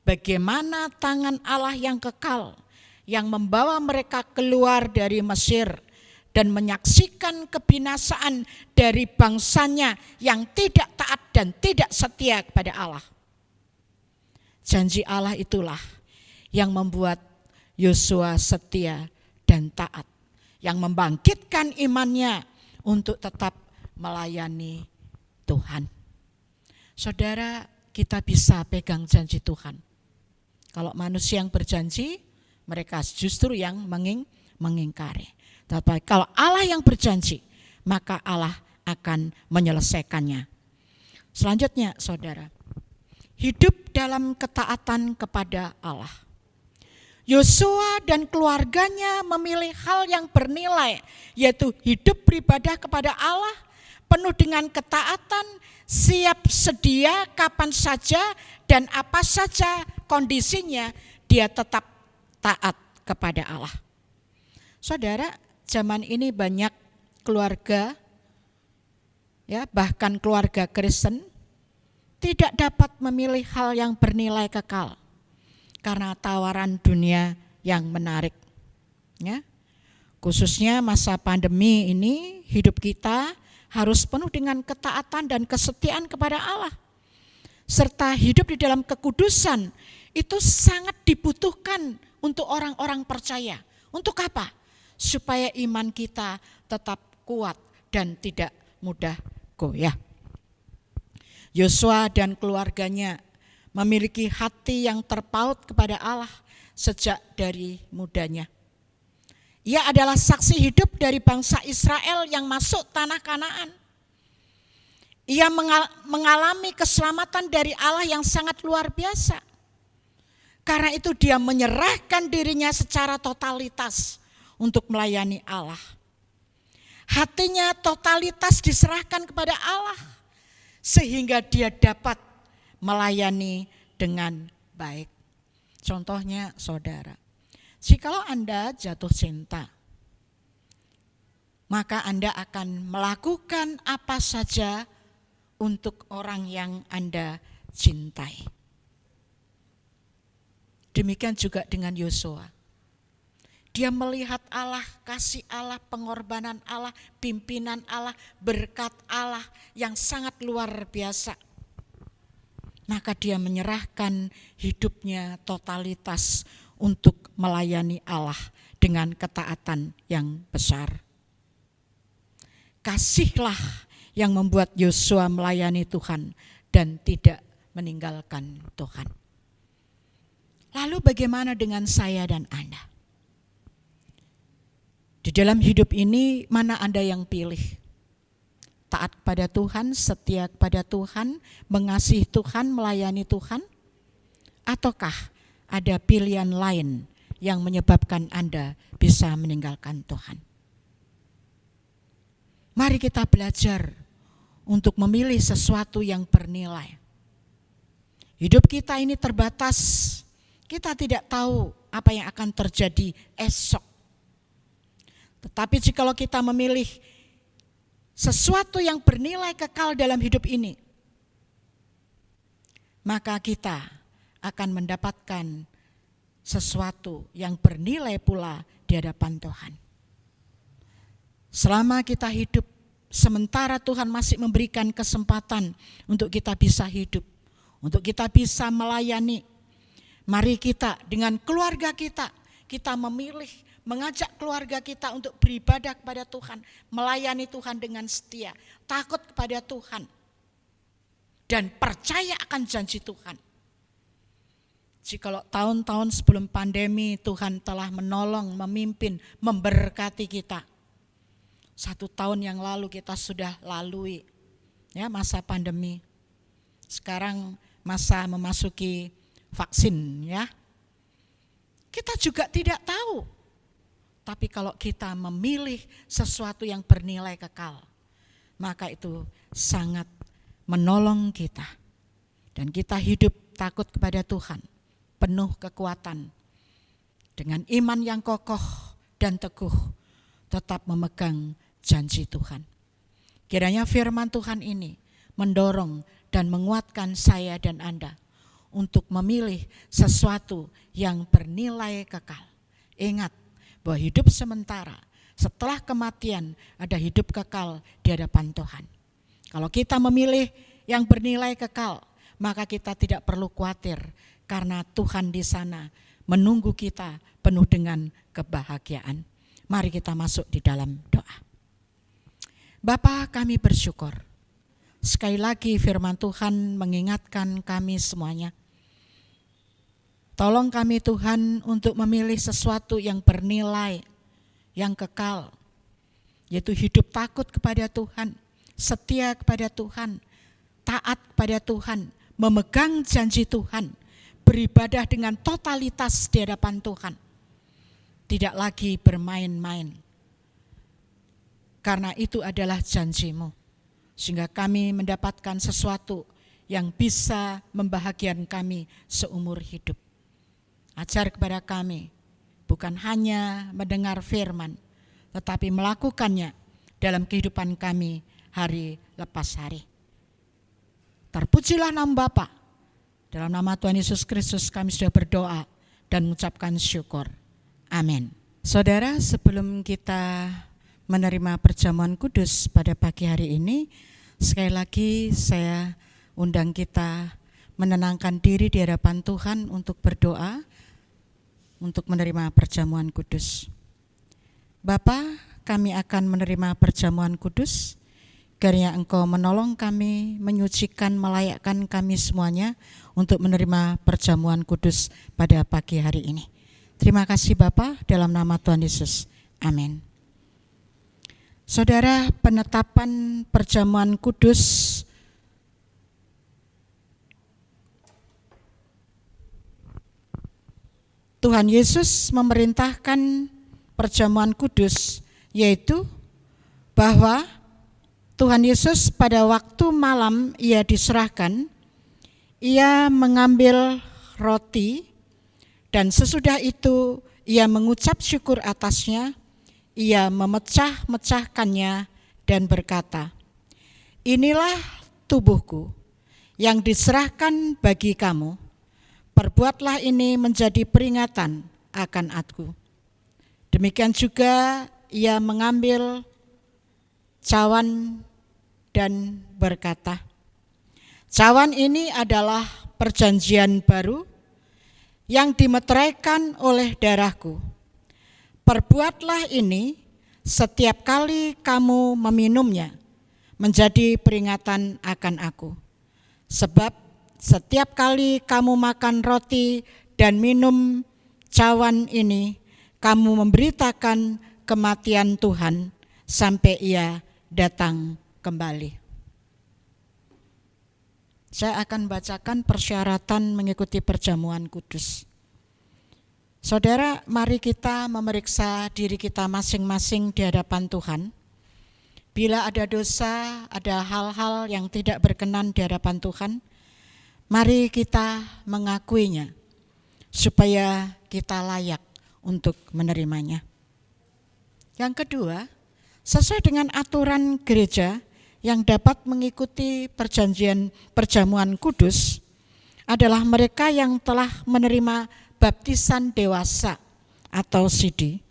bagaimana tangan Allah yang kekal yang membawa mereka keluar dari Mesir dan menyaksikan kebinasaan dari bangsanya yang tidak taat dan tidak setia kepada Allah. Janji Allah itulah yang membuat Yosua setia dan taat, yang membangkitkan imannya untuk tetap melayani Tuhan. Saudara, kita bisa pegang janji Tuhan. Kalau manusia yang berjanji, mereka justru yang mengingkari. Tapi kalau Allah yang berjanji, maka Allah akan menyelesaikannya. Selanjutnya, saudara, hidup dalam ketaatan kepada Allah. Yosua dan keluarganya memilih hal yang bernilai, yaitu hidup beribadah kepada Allah, penuh dengan ketaatan, siap sedia kapan saja dan apa saja kondisinya, dia tetap taat kepada Allah. Saudara, zaman ini banyak keluarga, ya bahkan keluarga Kristen, tidak dapat memilih hal yang bernilai kekal karena tawaran dunia yang menarik. Ya, khususnya masa pandemi ini, hidup kita harus penuh dengan ketaatan dan kesetiaan kepada Allah, serta hidup di dalam kekudusan. Itu sangat dibutuhkan untuk orang-orang percaya. Untuk apa? Supaya iman kita tetap kuat dan tidak mudah goyah. Yosua dan keluarganya memiliki hati yang terpaut kepada Allah sejak dari mudanya. Ia adalah saksi hidup dari bangsa Israel yang masuk tanah Kanaan. Ia mengalami keselamatan dari Allah yang sangat luar biasa. Karena itu dia menyerahkan dirinya secara totalitas untuk melayani Allah. Hatinya totalitas diserahkan kepada Allah sehingga dia dapat melayani dengan baik. Contohnya, saudara, jikalau Anda jatuh cinta, maka Anda akan melakukan apa saja untuk orang yang Anda cintai. Demikian juga dengan Yosua. Dia melihat Allah, kasih Allah, pengorbanan Allah, pimpinan Allah, berkat Allah yang sangat luar biasa. Maka dia menyerahkan hidupnya totalitas untuk melayani Allah dengan ketaatan yang besar. Kasihlah yang membuat Yosua melayani Tuhan dan tidak meninggalkan Tuhan. Lalu bagaimana dengan saya dan Anda? Di dalam hidup ini mana Anda yang pilih? Taat pada Tuhan, setia kepada Tuhan, mengasihi Tuhan, melayani Tuhan? Ataukah ada pilihan lain yang menyebabkan Anda bisa meninggalkan Tuhan? Mari kita belajar untuk memilih sesuatu yang bernilai. Hidup kita ini terbatas, kita tidak tahu apa yang akan terjadi esok. Tetapi jikalau kita memilih sesuatu yang bernilai kekal dalam hidup ini, maka kita akan mendapatkan sesuatu yang bernilai pula di hadapan Tuhan. Selama kita hidup, sementara Tuhan masih memberikan kesempatan untuk kita bisa hidup, untuk kita bisa melayani, mari kita dengan keluarga kita memilih, mengajak keluarga kita untuk beribadah kepada Tuhan, melayani Tuhan dengan setia, takut kepada Tuhan, dan percaya akan janji Tuhan. Jikalau tahun-tahun sebelum pandemi Tuhan telah menolong, memimpin, memberkati kita. 1 tahun yang lalu kita sudah lalui ya masa pandemi. Sekarang masa memasuki vaksin ya. Kita juga tidak tahu. Tapi kalau kita memilih sesuatu yang bernilai kekal, maka itu sangat menolong kita. Dan kita hidup takut kepada Tuhan, penuh kekuatan, dengan iman yang kokoh dan teguh, tetap memegang janji Tuhan. Kiranya firman Tuhan ini mendorong dan menguatkan saya dan Anda untuk memilih sesuatu yang bernilai kekal. Ingat bahwa hidup sementara, setelah kematian ada hidup kekal di hadapan Tuhan. Kalau kita memilih yang bernilai kekal, maka kita tidak perlu khawatir, karena Tuhan di sana menunggu kita penuh dengan kebahagiaan. Mari kita masuk di dalam doa. Bapa, kami bersyukur. Sekali lagi firman Tuhan mengingatkan kami semuanya. Tolong kami Tuhan untuk memilih sesuatu yang bernilai, yang kekal. Yaitu hidup takut kepada Tuhan, setia kepada Tuhan, taat kepada Tuhan, memegang janji Tuhan, beribadah dengan totalitas di hadapan Tuhan. Tidak lagi bermain-main. Karena itu adalah janji-Mu. Sehingga kami mendapatkan sesuatu yang bisa membahagiakan kami seumur hidup. Ajar kepada kami, bukan hanya mendengar firman, tetapi melakukannya dalam kehidupan kami hari lepas hari. Terpujilah nama Bapa. Dalam nama Tuhan Yesus Kristus kami sudah berdoa dan mengucapkan syukur. Amin. Saudara, sebelum kita menerima perjamuan kudus pada pagi hari ini, sekali lagi saya undang kita menenangkan diri di hadapan Tuhan untuk berdoa, untuk menerima perjamuan kudus. Bapa, kami akan menerima perjamuan kudus. Kiranya Engkau menolong kami, menyucikan, melayakkan kami semuanya untuk menerima perjamuan kudus pada pagi hari ini. Terima kasih Bapa, dalam nama Tuhan Yesus. Amin. Saudara, penetapan perjamuan kudus Tuhan Yesus memerintahkan perjamuan kudus, yaitu bahwa Tuhan Yesus pada waktu malam ia diserahkan, ia mengambil roti dan sesudah itu ia mengucap syukur atasnya, ia memecah-mecahkannya dan berkata, "Inilah tubuhku yang diserahkan bagi kamu, perbuatlah ini menjadi peringatan akan aku." Demikian juga ia mengambil cawan dan berkata, "Cawan ini adalah perjanjian baru yang dimeteraikan oleh darahku. Perbuatlah ini setiap kali kamu meminumnya menjadi peringatan akan aku. Sebab setiap kali kamu makan roti dan minum cawan ini, kamu memberitakan kematian Tuhan sampai ia datang kembali." Saya akan bacakan persyaratan mengikuti perjamuan kudus. Saudara, mari kita memeriksa diri kita masing-masing di hadapan Tuhan. Bila ada dosa, ada hal-hal yang tidak berkenan di hadapan Tuhan, mari kita mengakuinya supaya kita layak untuk menerimanya. Yang kedua, sesuai dengan aturan gereja yang dapat mengikuti perjamuan kudus adalah mereka yang telah menerima baptisan dewasa atau sidi,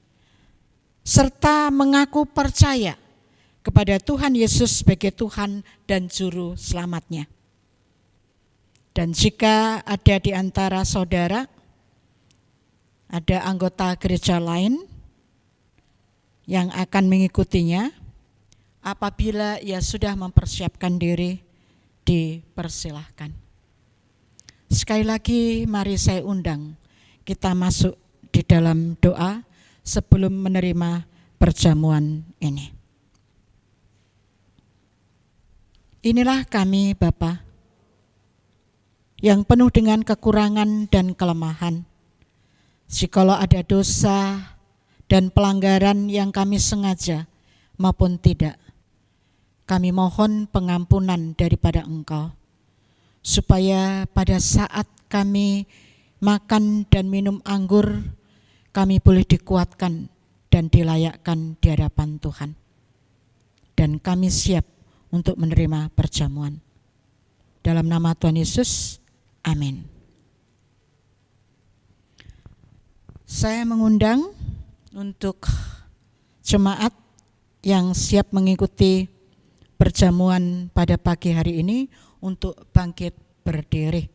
serta mengaku percaya kepada Tuhan Yesus sebagai Tuhan dan Juru Selamatnya. Dan jika ada di antara saudara, ada anggota gereja lain yang akan mengikutinya, apabila ia sudah mempersiapkan diri, dipersilahkan. Sekali lagi mari saya undang kita masuk di dalam doa sebelum menerima perjamuan ini. Inilah kami Bapa, yang penuh dengan kekurangan dan kelemahan. Jikalau ada dosa dan pelanggaran yang kami sengaja maupun tidak, kami mohon pengampunan daripada Engkau, supaya pada saat kami makan dan minum anggur, kami boleh dikuatkan dan dilayakkan di hadapan Tuhan. Dan kami siap untuk menerima perjamuan. Dalam nama Tuhan Yesus, amin. Saya mengundang untuk jemaat yang siap mengikuti perjamuan pada pagi hari ini untuk bangkit berdiri.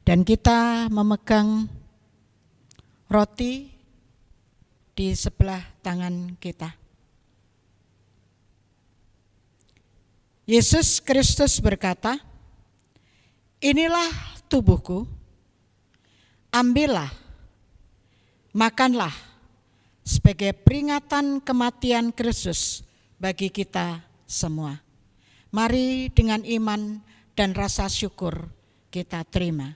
Dan kita memegang roti di sebelah tangan kita. Yesus Kristus berkata, "Inilah tubuhku, ambillah, makanlah sebagai peringatan kematian Kristus bagi kita semua." Mari dengan iman dan rasa syukur kita terima.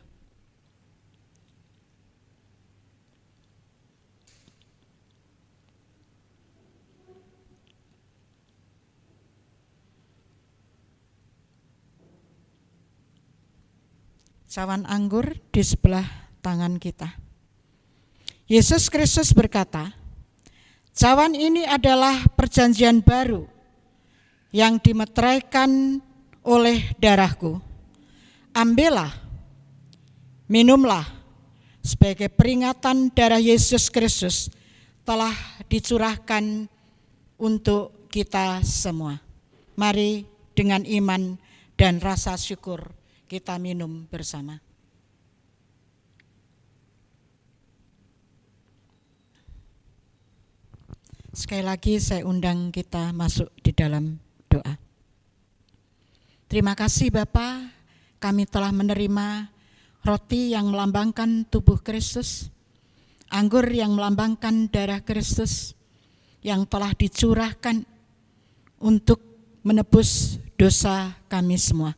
Cawan anggur di sebelah tangan kita. Yesus Kristus berkata, "Cawan ini adalah perjanjian baru yang dimeteraikan oleh darahku. Ambillah, minumlah sebagai peringatan darah Yesus Kristus telah dicurahkan untuk kita semua." Mari dengan iman dan rasa syukur kita minum bersama. Sekali lagi saya undang kita masuk di dalam doa. Terima kasih Bapa, kami telah menerima roti yang melambangkan tubuh Kristus, anggur yang melambangkan darah Kristus yang telah dicurahkan untuk menebus dosa kami semua.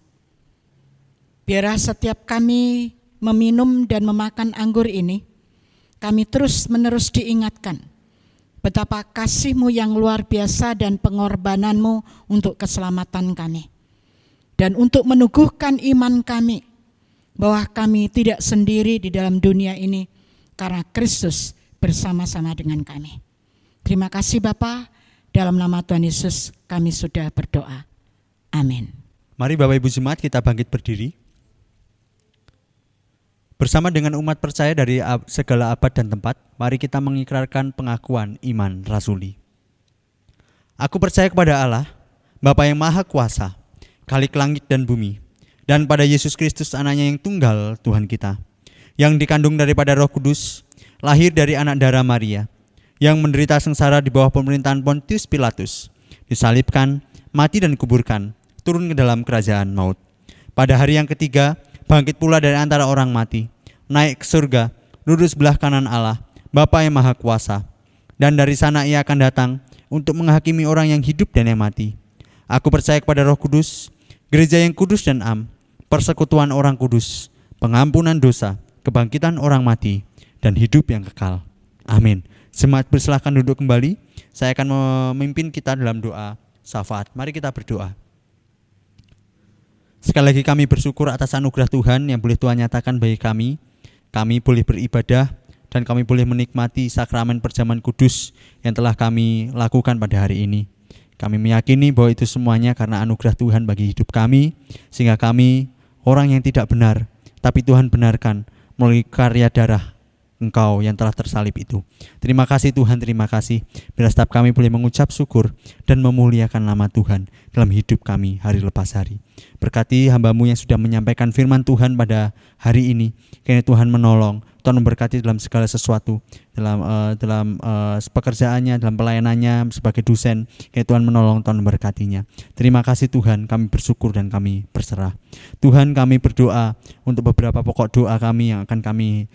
Biarlah setiap kami meminum dan memakan anggur ini, kami terus-menerus diingatkan betapa kasih-Mu yang luar biasa dan pengorbanan-Mu untuk keselamatan kami. Dan untuk meneguhkan iman kami bahwa kami tidak sendiri di dalam dunia ini karena Kristus bersama-sama dengan kami. Terima kasih Bapa, dalam nama Tuhan Yesus kami sudah berdoa. Amin. Mari Bapak Ibu Jemaat kita bangkit berdiri. Bersama dengan umat percaya dari segala abad dan tempat, mari kita mengikrarkan pengakuan iman rasuli. Aku percaya kepada Allah, Bapa yang Maha Kuasa, Khalik langit dan bumi, dan pada Yesus Kristus anaknya yang tunggal Tuhan kita, yang dikandung daripada Roh Kudus, lahir dari anak darah Maria, yang menderita sengsara di bawah pemerintahan Pontius Pilatus, disalibkan, mati dan kuburkan, turun ke dalam kerajaan maut. Pada hari yang ketiga, bangkit pula dari antara orang mati, naik ke surga, duduk sebelah kanan Allah, Bapa yang Maha Kuasa. Dan dari sana ia akan datang untuk menghakimi orang yang hidup dan yang mati. Aku percaya kepada Roh Kudus, gereja yang kudus dan am, persekutuan orang kudus, pengampunan dosa, kebangkitan orang mati, dan hidup yang kekal. Amin. Jemaat bersilakan duduk kembali. Saya akan memimpin kita dalam doa syafaat. Mari kita berdoa. Sekali lagi kami bersyukur atas anugerah Tuhan yang boleh Tuhan nyatakan bagi kami. Kami boleh beribadah dan kami boleh menikmati sakramen perjamuan kudus yang telah kami lakukan pada hari ini. Kami meyakini bahwa itu semuanya karena anugerah Tuhan bagi hidup kami, sehingga kami orang yang tidak benar, tapi Tuhan benarkan melalui karya darah Engkau yang telah tersalib itu. Terima kasih Tuhan, terima kasih. Bila setiap kami boleh mengucap syukur dan memuliakan nama Tuhan dalam hidup kami hari lepas hari. Berkati hamba-Mu yang sudah menyampaikan firman Tuhan pada hari ini. Kiranya Tuhan menolong, Tuhan memberkati dalam segala sesuatu, dalam pekerjaannya, dalam pelayanannya sebagai dosen. Kiranya Tuhan menolong, Tuhan memberkatinya. Terima kasih Tuhan, kami bersyukur dan kami berserah. Tuhan, kami berdoa untuk beberapa pokok doa kami yang akan kami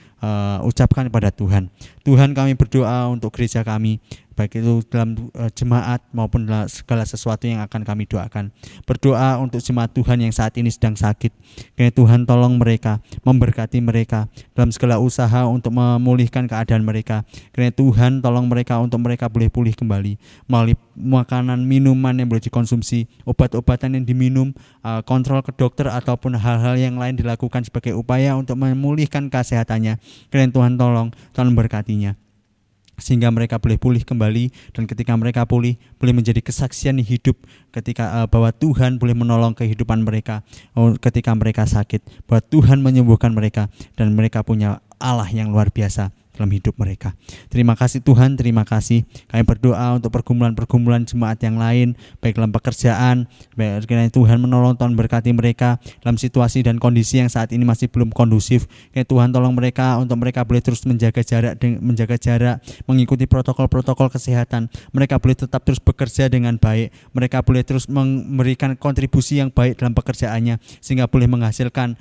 ucapkan kepada Tuhan. Tuhan, kami berdoa untuk gereja kami, baik itu dalam jemaat maupun dalam segala sesuatu yang akan kami doakan. Berdoa untuk jemaat Tuhan yang saat ini sedang sakit. Kiranya Tuhan tolong mereka, memberkati mereka dalam segala usaha untuk memulihkan keadaan mereka. Kiranya Tuhan tolong mereka untuk mereka boleh pulih kembali melalui makanan, minuman yang boleh dikonsumsi, obat-obatan yang diminum, kontrol ke dokter ataupun hal-hal yang lain dilakukan sebagai upaya untuk memulihkan kesehatannya. Kiranya Tuhan tolong, Tuhan memberkatinya, sehingga mereka boleh pulih kembali, dan ketika mereka pulih boleh menjadi kesaksian hidup ketika bahwa Tuhan boleh menolong kehidupan mereka ketika mereka sakit, bahwa Tuhan menyembuhkan mereka dan mereka punya Allah yang luar biasa dalam hidup mereka. Terima kasih Tuhan, terima kasih. Kami berdoa untuk pergumulan-pergumulan jemaat yang lain, baik dalam pekerjaan, baik kiranya Tuhan menolong, Tuhan berkati mereka dalam situasi dan kondisi yang saat ini masih belum kondusif. Kiranya Tuhan tolong mereka untuk mereka boleh terus menjaga jarak, mengikuti protokol-protokol kesehatan. Mereka boleh tetap terus bekerja dengan baik. Mereka boleh terus memberikan kontribusi yang baik dalam pekerjaannya, sehingga boleh menghasilkan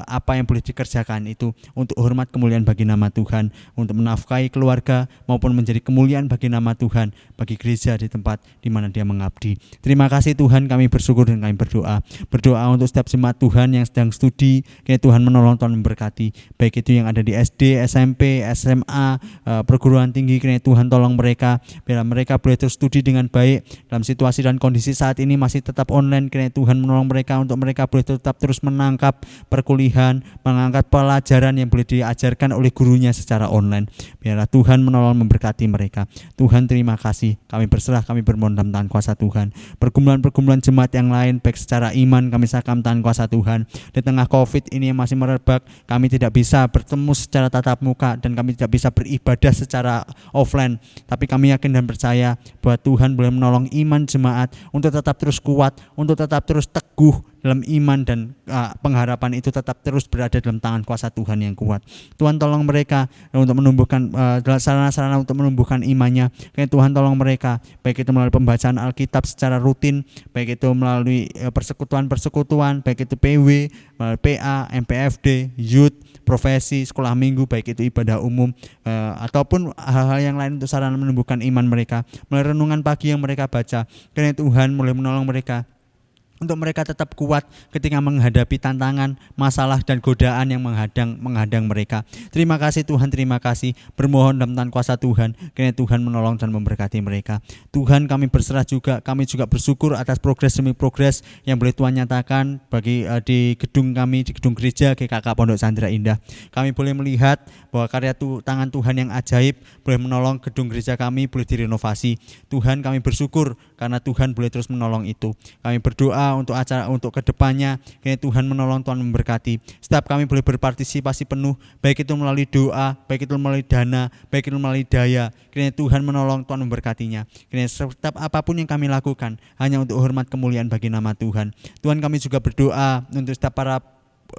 apa yang boleh dikerjakan itu untuk hormat kemuliaan bagi nama Tuhan, untuk menafkahi keluarga maupun menjadi kemuliaan bagi nama Tuhan, bagi gereja di tempat di mana dia mengabdi. Terima kasih Tuhan, kami bersyukur dan kami berdoa untuk setiap jemaat Tuhan yang sedang studi. Kiranya Tuhan menolong, Tuhan memberkati, baik itu yang ada di SD, SMP, SMA, perguruan tinggi. Kiranya Tuhan tolong mereka, biar mereka boleh terus studi dengan baik dalam situasi dan kondisi saat ini masih tetap online. Kiranya Tuhan menolong mereka untuk mereka boleh tetap terus menangkap perkuliahan, mengangkat pelajaran yang boleh diajarkan oleh gurunya secara online. Biarlah Tuhan menolong, memberkati mereka. Tuhan, terima kasih. Kami berserah, kami bermohon dalam tangan kuasa Tuhan. Pergumulan-pergumulan jemaat yang lain, baik secara iman, kami serahkan tangan kuasa Tuhan. Di tengah COVID ini yang masih merebak, kami tidak bisa bertemu secara tatap muka dan kami tidak bisa beribadah secara offline. Tapi kami yakin dan percaya bahwa Tuhan boleh menolong iman jemaat untuk tetap terus kuat, untuk tetap terus teguh dalam iman, dan pengharapan itu tetap terus berada dalam tangan kuasa Tuhan yang kuat. Tuhan tolong mereka untuk menumbuhkan sarana-sarana untuk menumbuhkan imannya. Kayak Tuhan tolong mereka, baik itu melalui pembacaan Alkitab secara rutin, baik itu melalui persekutuan-persekutuan, baik itu PW, melalui PA, MPFD, youth, profesi, sekolah minggu, baik itu ibadah umum, ataupun hal-hal yang lain untuk sarana menumbuhkan iman mereka, melalui renungan pagi yang mereka baca. Karena Tuhan mulai menolong mereka untuk mereka tetap kuat ketika menghadapi tantangan, masalah dan godaan yang menghadang mereka. Terima kasih Tuhan, terima kasih. Bermohon dalam tangan kuasa Tuhan, kiranya Tuhan menolong dan memberkati mereka. Tuhan, kami berserah juga, kami juga bersyukur atas progres demi progres yang boleh Tuhan nyatakan bagi di gedung kami, di gedung gereja GKK Pondok Chandra Indah. Kami boleh melihat bahwa karya tangan Tuhan yang ajaib boleh menolong gedung gereja kami boleh direnovasi. Tuhan, kami bersyukur karena Tuhan boleh terus menolong itu. Kami berdoa untuk kedepannya, kiranya Tuhan menolong, Tuhan memberkati. Setiap kami boleh berpartisipasi penuh, baik itu melalui doa, baik itu melalui dana, baik itu melalui daya. Kiranya Tuhan menolong, Tuhan memberkatinya. Kiranya setiap apapun yang kami lakukan hanya untuk hormat kemuliaan bagi nama Tuhan. Tuhan, kami juga berdoa untuk setiap para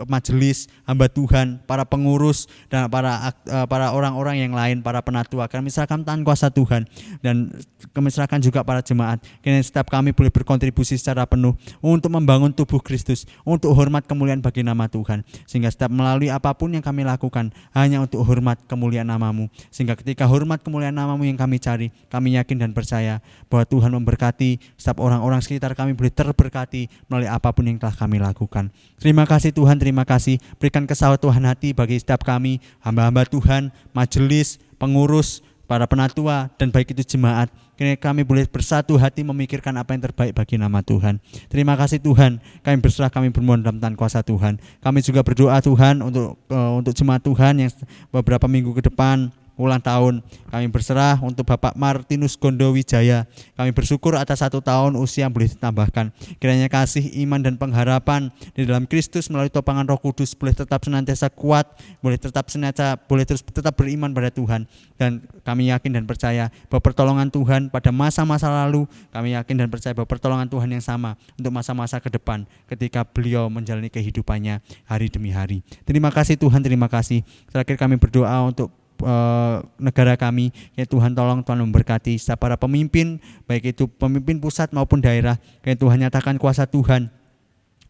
majelis, hamba Tuhan, para pengurus dan para orang-orang yang lain, para penatua. Kami serahkan tangan kuasa Tuhan dan kami serahkan juga para jemaat. Kiranya setiap kami boleh berkontribusi secara penuh untuk membangun tubuh Kristus, untuk hormat kemuliaan bagi nama Tuhan. Sehingga setiap melalui apapun yang kami lakukan hanya untuk hormat kemuliaan nama-Mu. Sehingga ketika hormat kemuliaan nama-Mu yang kami cari, kami yakin dan percaya bahwa Tuhan memberkati setiap orang-orang sekitar kami boleh terberkati melalui apapun yang telah kami lakukan. Terima kasih Tuhan, terima kasih. Berikan kesatuan hati bagi setiap kami, hamba-hamba Tuhan, majelis, pengurus, para penatua, dan baik itu jemaat. Kiranya kami boleh bersatu hati memikirkan apa yang terbaik bagi nama Tuhan. Terima kasih Tuhan, kami berserah, kami bermohon dalam tangan kuasa Tuhan. Kami juga berdoa Tuhan untuk jemaat Tuhan yang beberapa minggu ke depan ulang tahun. Kami berserah untuk Bapak Martinus Gondo Wijaya. Kami bersyukur atas 1 tahun usia yang boleh ditambahkan. Kiranya kasih, iman dan pengharapan di dalam Kristus melalui topangan Roh Kudus boleh tetap senantiasa kuat, boleh terus tetap beriman pada Tuhan. Dan kami yakin dan percaya bahwa pertolongan Tuhan pada masa-masa lalu, kami yakin dan percaya bahwa pertolongan Tuhan yang sama untuk masa-masa ke depan ketika beliau menjalani kehidupannya hari demi hari. Terima kasih Tuhan, terima kasih. Terakhir kami berdoa untuk negara kami, ya Tuhan tolong Tuhan memberkati setiap para pemimpin, baik itu pemimpin pusat maupun daerah, ya Tuhan nyatakan kuasa Tuhan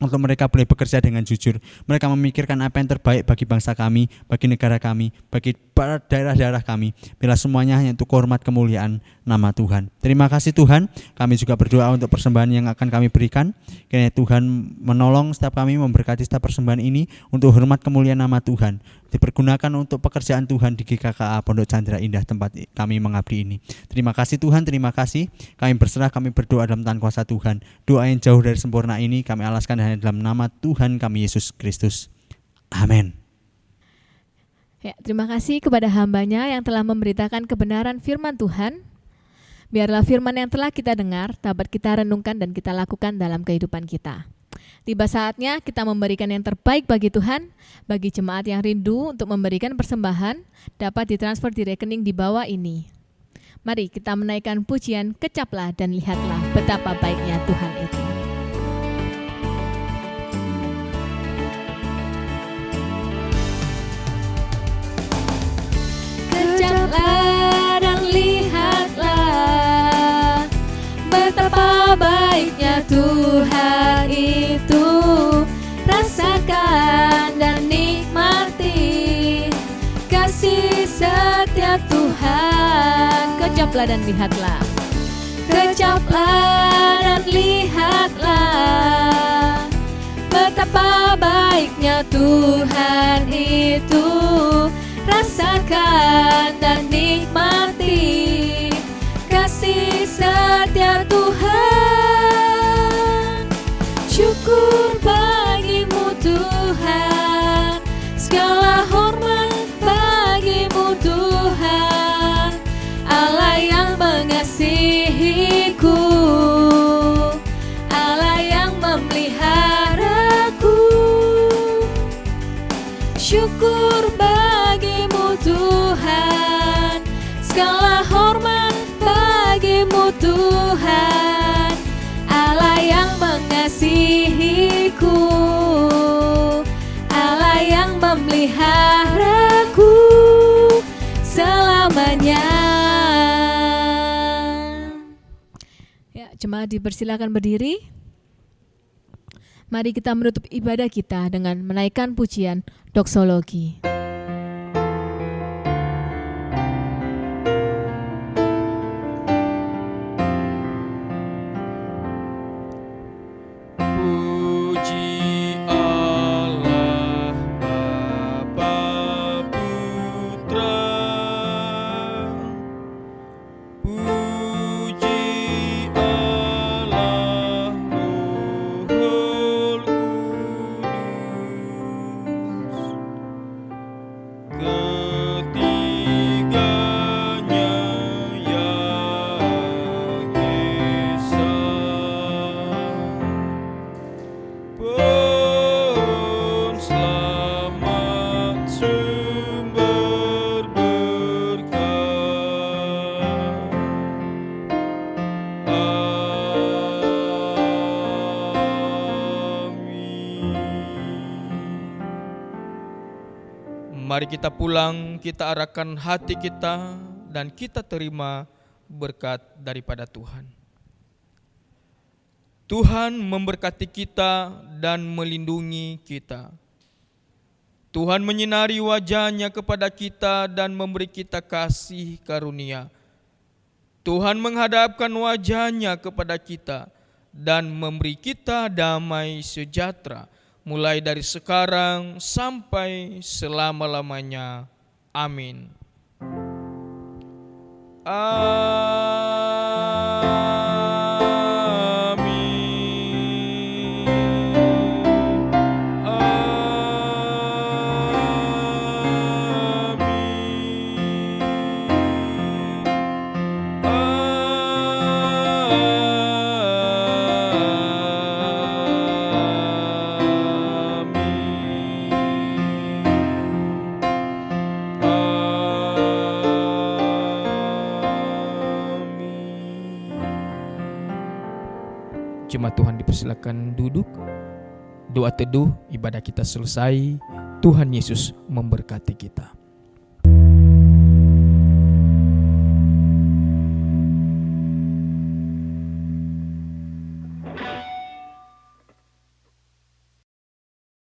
untuk mereka boleh bekerja dengan jujur. Mereka memikirkan apa yang terbaik bagi bangsa kami, bagi negara kami, bagi para daerah-daerah kami. Bila semuanya hanya untuk hormat kemuliaan nama Tuhan. Terima kasih Tuhan. Kami juga berdoa untuk persembahan yang akan kami berikan. Kiranya Tuhan menolong setiap kami, memberkati setiap persembahan ini untuk hormat kemuliaan nama Tuhan. Dipergunakan untuk pekerjaan Tuhan di GKKA Pondok Chandra Indah tempat kami mengabdi ini. Terima kasih Tuhan, terima kasih. Kami berserah, kami berdoa dalam tangan kuasa Tuhan. Doa yang jauh dari sempurna ini kami alaskan hanya dalam nama Tuhan kami Yesus Kristus. Amin. Ya, terima kasih kepada hambanya yang telah memberitakan kebenaran firman Tuhan. Biarlah firman yang telah kita dengar dapat kita renungkan dan kita lakukan dalam kehidupan kita. Tiba saatnya kita memberikan yang terbaik bagi Tuhan. Bagi jemaat yang rindu untuk memberikan persembahan, dapat ditransfer di rekening di bawah ini. Mari kita menaikkan pujian, kecaplah dan lihatlah betapa baiknya Tuhan itu. Kecaplah dan lihatlah betapa baiknya Tuhan itu. Rasakan dan nikmati kasih setia Tuhan. Kecaplah dan lihatlah. Kecaplah dan lihatlah betapa baiknya Tuhan itu. Rasakan dan nikmati kasih setia Tuhan. Syukur bagimu Tuhan, segala hormat bagimu Tuhan, Allah yang mengasihiku, Allah yang memeliharaku. Syukur bagimu Tuhan, segala hormat bagimu Tuhan, Allah yang mengasihiku, Allah yang memeliharaku selamanya. Ya, jemaat dipersilakan berdiri. Mari kita menutup ibadah kita dengan menaikkan pujian doksologi. Mari kita pulang, kita arahkan hati kita, dan kita terima berkat daripada Tuhan. Tuhan memberkati kita dan melindungi kita. Tuhan menyinari wajah-Nya kepada kita dan memberi kita kasih karunia. Tuhan menghadapkan wajah-Nya kepada kita dan memberi kita damai sejahtera, mulai dari sekarang sampai selama-lamanya. Amin. Jemaat Tuhan dipersilakan duduk. Doa teduh ibadah kita selesai. Tuhan Yesus memberkati kita.